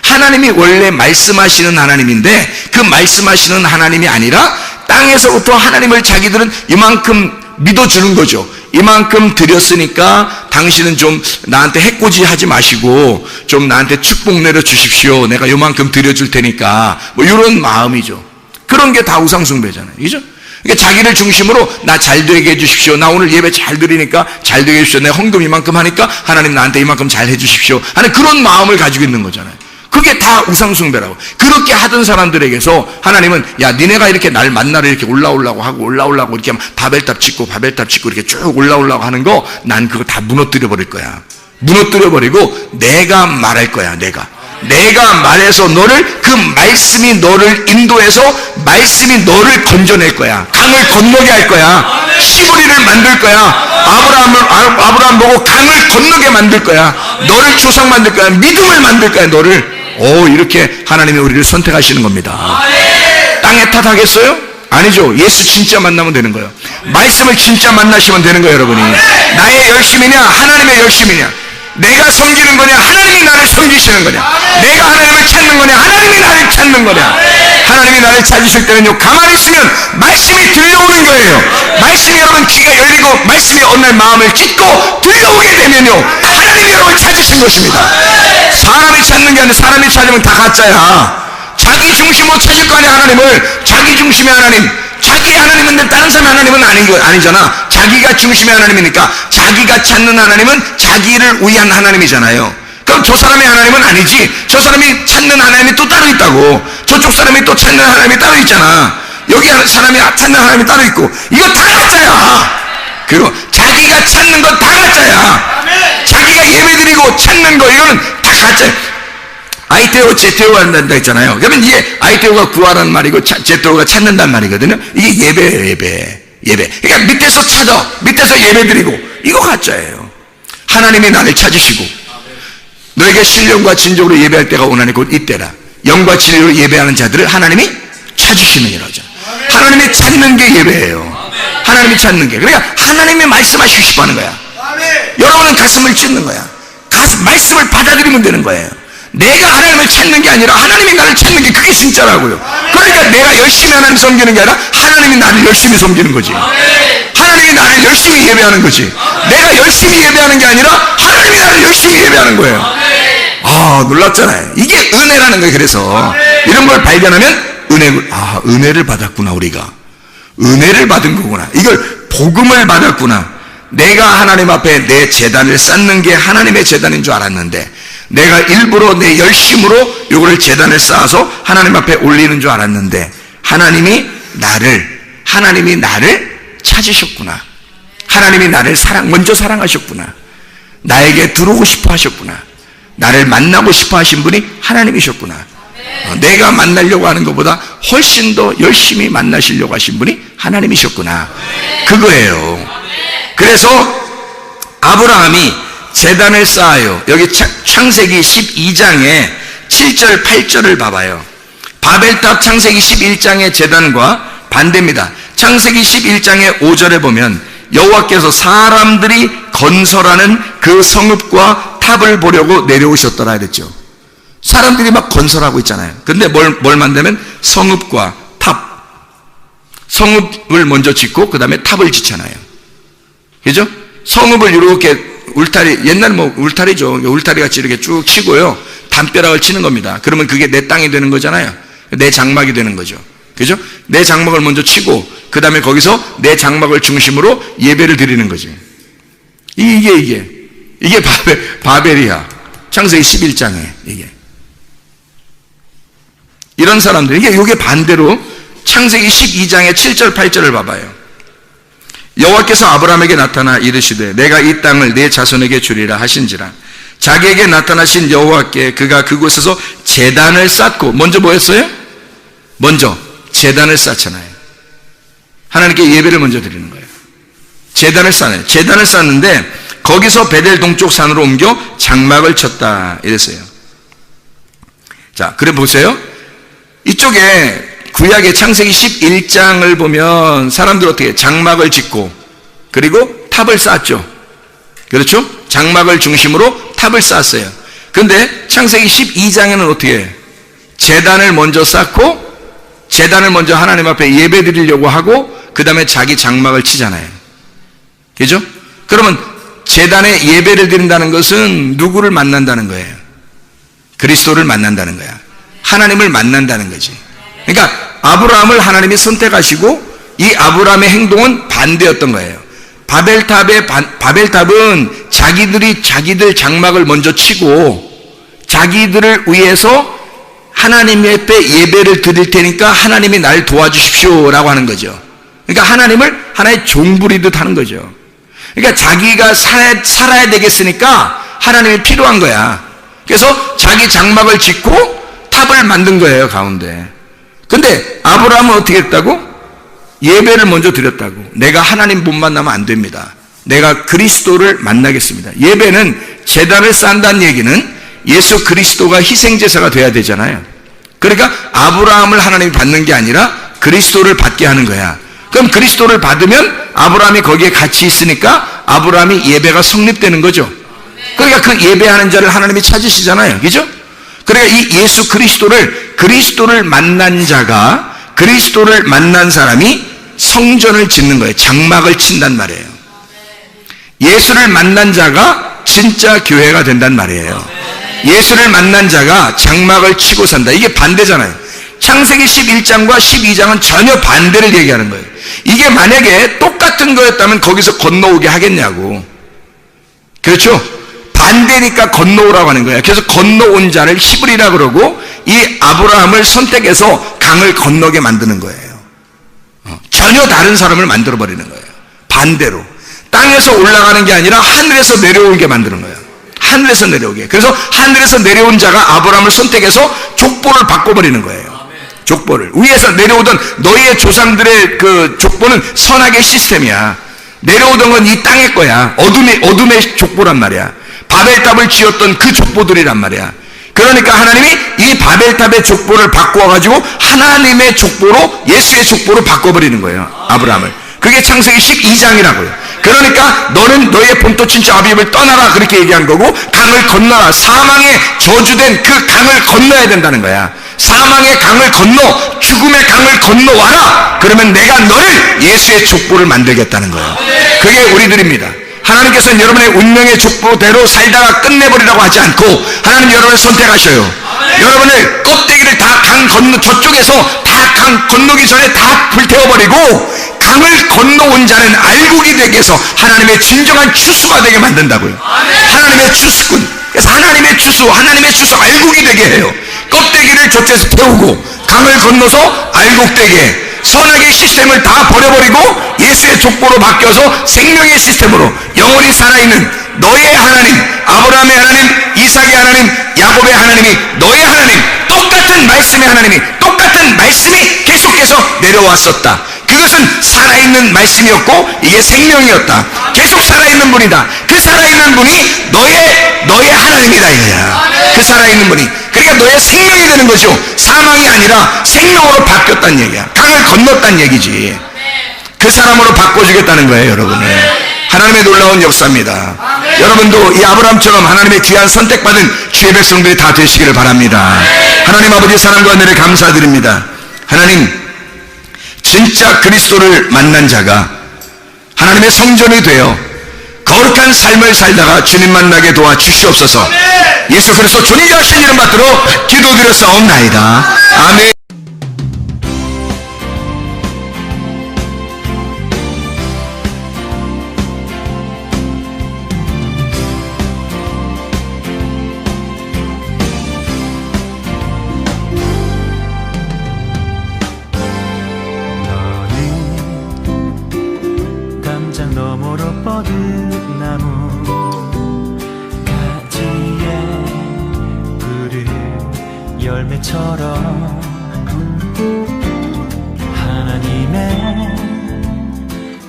하나님이 원래 말씀하시는 하나님인데 그 말씀하시는 하나님이 아니라 땅에서부터 하나님을 자기들은 이만큼 믿어주는 거죠. 이만큼 드렸으니까 당신은 좀 나한테 해코지 하지 마시고 좀 나한테 축복 내려주십시오. 내가 이만큼 드려줄 테니까, 뭐 이런 마음이죠. 그런 게 다 우상숭배잖아요. 그죠? 그러니까 자기를 중심으로 나 잘 되게 해주십시오. 나 오늘 예배 잘 드리니까 잘 되게 해주십시오. 내가 헌금 이만큼 하니까 하나님 나한테 이만큼 잘 해주십시오 하는 그런 마음을 가지고 있는 거잖아요. 그게 다 우상숭배라고. 그렇게 하던 사람들에게서 하나님은, 야, 니네가 이렇게 날 만나러 이렇게 올라오려고 하고 이렇게 바벨탑 짓고 이렇게 쭉 올라오려고 하는 거, 난 그거 다 무너뜨려 버릴 거야. 무너뜨려 버리고 내가 말할 거야. 내가 말해서 그 말씀이 너를 인도해서 말씀이 너를 건져낼 거야. 강을 건너게 할 거야. 시부리를 만들 거야. 아브라함 보고 강을 건너게 만들 거야. 너를 조상 만들 거야. 믿음을 만들 거야, 너를. 이렇게 하나님이 우리를 선택하시는 겁니다. 땅에 탓하겠어요? 아니죠. 예수 진짜 만나면 되는 거예요. 말씀을 진짜 만나시면 되는 거예요, 여러분이. 나의 열심이냐, 하나님의 열심이냐, 내가 섬기는 거냐, 하나님이 나를 섬기시는 거냐, 내가 하나님을 찾는 거냐, 하나님이 나를 찾는 거냐. 하나님이 나를 찾으실 때는요, 가만히 있으면 말씀이 들려오는 거예요. 말씀이 여러분 귀가 열리고 말씀이 어느 날 마음을 찢고 들려오게 되면요, 하나님이 여러분을 찾으신 것입니다. 사람이 찾는 게 아니라, 사람이 찾으면 다 가짜야. 자기 중심으로 찾을 거 아니야, 하나님을. 자기 중심의 하나님, 자기의 하나님인데 다른 사람의 하나님은 아니잖아. 자기가 중심의 하나님이니까 자기가 찾는 하나님은 자기를 위한 하나님이잖아요. 그럼 저 사람의 하나님은 아니지. 저 사람이 찾는 하나님이 또 따로 있다고. 저쪽 사람이 또 찾는 하나님이 따로 있잖아. 여기 사람이 찾는 하나님이 따로 있고. 이거 다 가짜야. 그리고 자기가 찾는 건 다 가짜야. 자기가 예배드리고 찾는 거 이거는 다 가짜야. 아이테오 제테오가 한다 했잖아요. 그러면 이게 아이테오가 구하라는 말이고 제테오가 찾는다는 말이거든요. 이게 예배예요. 예배. 그러니까 밑에서 찾아, 밑에서 예배드리고 이거 가짜예요. 하나님이 나를 찾으시고 너에게 신령과 진정으로 예배할 때가 오나니 곧 이때라. 영과 진리로 예배하는 자들을 하나님이 찾으시느니라죠. 하나님이 찾는 게 예배예요. 하나님이 찾는 게. 그러니까 하나님이 말씀하시고 싶어 하는 거야. 여러분은 가슴을 찢는 거야. 말씀을 받아들이면 되는 거예요. 내가 하나님을 찾는 게 아니라 하나님이 나를 찾는 게 그게 진짜라고요. 그러니까 내가 열심히 하나님 섬기는 게 아니라 하나님이 나를 열심히 섬기는 거지. 하나님이 나를 열심히 예배하는 거지. 내가 열심히 예배하는 게 아니라 하나님이 나를 열심히 예배하는 거예요. 아, 놀랍잖아요. 이게 은혜라는 거예요. 그래서 이런 걸 발견하면 은혜를 받았구나. 우리가 은혜를 받은 거구나. 이걸 복음을 받았구나. 내가 하나님 앞에 내 제단을 쌓는 게 하나님의 제단인 줄 알았는데 내가 일부러 내 열심으로 요거를 제단을 쌓아서 하나님 앞에 올리는 줄 알았는데 하나님이 나를 찾으셨구나. 하나님이 나를 먼저 사랑하셨구나. 나에게 들어오고 싶어 하셨구나. 나를 만나고 싶어 하신 분이 하나님이셨구나. 내가 만나려고 하는 것보다 훨씬 더 열심히 만나시려고 하신 분이 하나님이셨구나. 그거예요. 그래서 아브라함이 제단을 쌓아요. 여기 창세기 12장에 7절 8절을 봐봐요. 바벨탑 창세기 11장의 제단과 반대입니다. 창세기 11장의 5절에 보면 여호와께서 사람들이 건설하는 그 성읍과 탑을 보려고 내려오셨더라 그랬죠. 사람들이 막 건설하고 있잖아요. 근데 뭘 만들면 성읍과 탑. 성읍을 먼저 짓고 그 다음에 탑을 짓잖아요. 그죠? 성읍을 이렇게 울타리, 옛날 울타리죠. 울타리 같이 이렇게 쭉 치고요. 담벼락을 치는 겁니다. 그러면 그게 내 땅이 되는 거잖아요. 내 장막이 되는 거죠. 그죠? 내 장막을 먼저 치고 그 다음에 거기서 내 장막을 중심으로 예배를 드리는 거지. 이게 바벨이야. 창세기 11장에 이게. 이런 사람들, 이게 반대로 창세기 12장의 7절 8절을 봐봐요. 여호와께서 아브라함에게 나타나 이르시되 내가 이 땅을 내 자손에게 주리라 하신지라. 자기에게 나타나신 여호와께 그가 그곳에서 제단을 쌓고, 먼저 뭐였어요? 먼저 제단을 쌓잖아요. 하나님께 예배를 먼저 드리는 거예요. 제단을 쌓아요. 제단을 쌓는데 거기서 베델 동쪽 산으로 옮겨 장막을 쳤다 이랬어요. 자, 그래 보세요. 이쪽에 구약의 창세기 11장을 보면 사람들 어떻게 장막을 짓고 그리고 탑을 쌓았죠. 그렇죠? 장막을 중심으로 탑을 쌓았어요. 근데 창세기 12장에는 어떻게 해요? 제단을 먼저 쌓고 제단을 먼저 하나님 앞에 예배 드리려고 하고 그 다음에 자기 장막을 치잖아요. 그죠? 그러면 제단에 예배를 드린다는 것은 누구를 만난다는 거예요? 그리스도를 만난다는 거야. 하나님을 만난다는 거지. 그러니까 아브라함을 하나님이 선택하시고 이 아브라함의 행동은 반대였던 거예요. 바벨탑은 자기들 장막을 먼저 치고 자기들을 위해서 하나님 앞에 예배를 드릴 테니까 하나님이 날 도와주십시오 라고 하는 거죠. 그러니까 하나님을 하나의 종부리듯 하는 거죠. 그러니까 자기가 살아야 되겠으니까 하나님이 필요한 거야. 그래서 자기 장막을 짓고 탑을 만든 거예요, 가운데. 근데 아브라함은 어떻게 했다고? 예배를 먼저 드렸다고. 내가 하나님 못 만나면 안 됩니다. 내가 그리스도를 만나겠습니다. 예배는 제단을 쌓는다는 얘기는 예수 그리스도가 희생제사가 돼야 되잖아요. 그러니까 아브라함을 하나님이 받는 게 아니라 그리스도를 받게 하는 거야. 그럼 그리스도를 받으면 아브라함이 거기에 같이 있으니까 아브라함이 예배가 성립되는 거죠. 그러니까 그 예배하는 자를 하나님이 찾으시잖아요. 그죠? 그러니까 이 예수 그리스도를 만난 자가, 그리스도를 만난 사람이 성전을 짓는 거예요. 장막을 친단 말이에요. 예수를 만난 자가 진짜 교회가 된단 말이에요. 예수를 만난 자가 장막을 치고 산다. 이게 반대잖아요. 창세기 11장과 12장은 전혀 반대를 얘기하는 거예요. 이게 만약에 똑같은 거였다면 거기서 건너오게 하겠냐고. 그렇죠? 반대니까 건너오라고 하는 거예요. 그래서 건너온 자를 히브리라 그러고 이 아브라함을 선택해서 강을 건너게 만드는 거예요. 전혀 다른 사람을 만들어버리는 거예요. 반대로. 땅에서 올라가는 게 아니라 하늘에서 내려오게 만드는 거예요. 하늘에서 내려오게. 그래서 하늘에서 내려온 자가 아브라함을 선택해서 족보를 바꿔버리는 거예요. 족보를. 위에서 내려오던 너희의 조상들의 그 족보는 선악의 시스템이야. 내려오던 건 이 땅의 거야. 어둠의 족보란 말이야. 바벨탑을 지었던 그 족보들이란 말이야. 그러니까 하나님이 이 바벨탑의 족보를 바꿔가지고 하나님의 족보로, 예수의 족보로 바꿔버리는 거예요. 아브라함을. 그게 창세기 12장이라고요. 그러니까 너는 너의 본토 친척 아비집을 떠나라, 그렇게 얘기한 거고, 강을 건너라. 사망의 저주된 그 강을 건너야 된다는 거야. 사망의 강을 건너, 죽음의 강을 건너와라. 그러면 내가 너를 예수의 족보를 만들겠다는 거예요. 그게 우리들입니다. 하나님께서는 여러분의 운명의 족보대로 살다가 끝내버리라고 하지 않고 하나님 여러분을 선택하셔요. 여러분을 껍데기를 다 강 건너, 저쪽에서 다 강 건너기 전에 다 불태워버리고 강을 건너온 자는 알곡이 되게 해서 하나님의 진정한 추수가 되게 만든다고요. 하나님의 추수꾼. 그래서 하나님의 추수 알곡이 되게 해요. 껍데기를 저쪽에서 태우고 강을 건너서 알곡되게, 선악의 시스템을 다 버려버리고 예수의 족보로 바뀌어서 생명의 시스템으로 영원히 살아있는 너의 하나님, 아브라함의 하나님, 이삭의 하나님, 야곱의 하나님이 너의 하나님, 똑같은 말씀의 하나님이, 똑같은 말씀이 계속해서 내려왔었다. 그것은 살아있는 말씀이었고 이게 생명이었다. 계속 살아있는 분이다. 그 살아있는 분이 너의 하나님이다 이거야. 그 살아있는 분이. 그러니까 너의 생명이 되는 거죠. 사망이 아니라 생명으로 바뀌었다는 얘기야. 강을 건넜다는 얘기지. 그 사람으로 바꿔주겠다는 거예요, 여러분을. 하나님의 놀라운 역사입니다. 여러분도 이 아브라함처럼 하나님의 귀한 선택받은 주의 백성들이 다 되시기를 바랍니다. 하나님 아버지 사랑과 은혜를 감사드립니다. 하나님, 진짜 그리스도를 만난 자가 하나님의 성전이 되어 거룩한 삶을 살다가 주님 만나게 도와주시옵소서. 예수 그리스도 주님 하신 이름 받들어 기도드렸사옵나이다. 아멘. 열매처럼 하나님의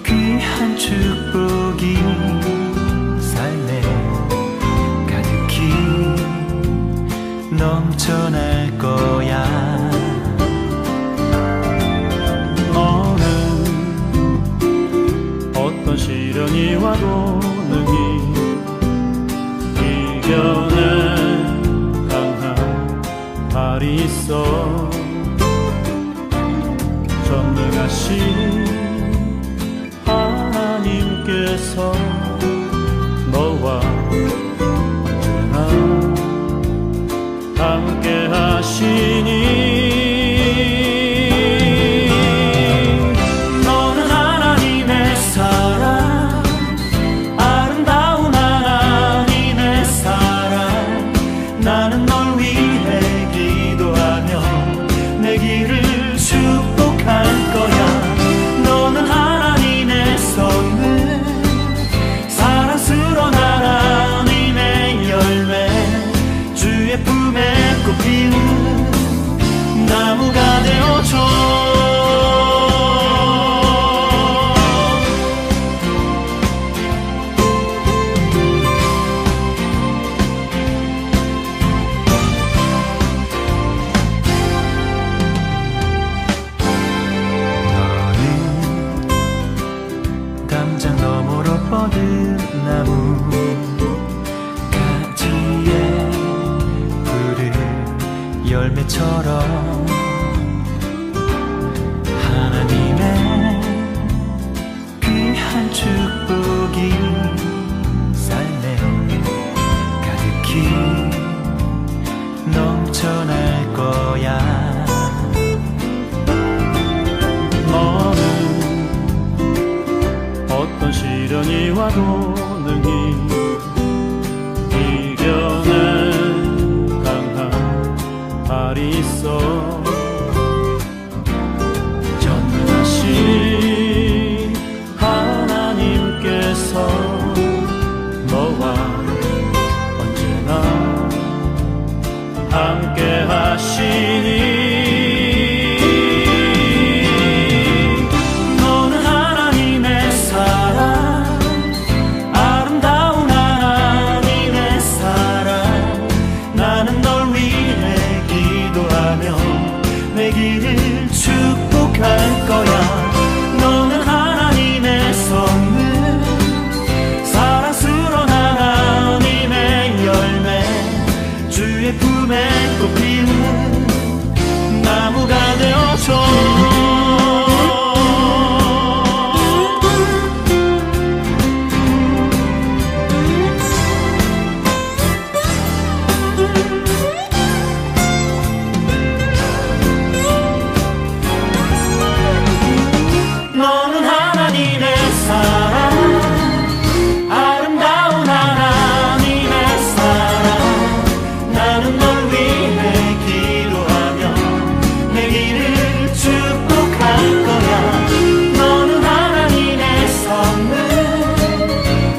귀한 축복이 삶에 가득히 넘쳐날 거야. 너는 어떤 시련이 와도 능히 이겨내 발이 있어. 전능하신 하나님께서 너와 언제나 함께 하시니 너는 하나님의 사랑, 아름다운 하나님의 사랑. 나는 널 위해 내 길을 축복할 거야. 너는 하나님의 선물, 사랑스러운 하나님의 열매, 주의 품에 꽃피는 나무가 되어줘. 담장 너머로 뻗은 나무 가지에 푸른 열매처럼 하나님의 귀한 축복이 삶에 가득히 넘쳐날 거야. 어떤 시련이 와도 능히 이겨낸 강한 발이 있어 전능하신 하나님께서 너와 언제나 함께 하시니 너는 하나님의 사랑 아름다운 하나님의 사랑 나는 널 위해 기도하며 내 길을 축복할 거야 너는 하나님의 선물 사랑스러운 하나님의 열매 주의 품에 꽃 피우는 나무가 되어줘 너는 하나님의 사랑 아름다운 하나님의 사랑 나는 널 위해 기도하며 내 길을 축복할 거야 너는 하나님의 선물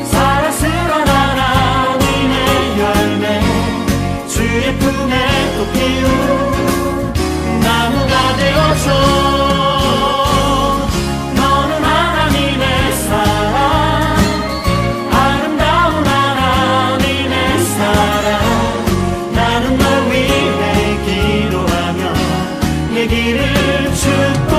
사랑스러운 하나님의 열매 주의 품에 또 피운 나무가 되어줘 길을 축복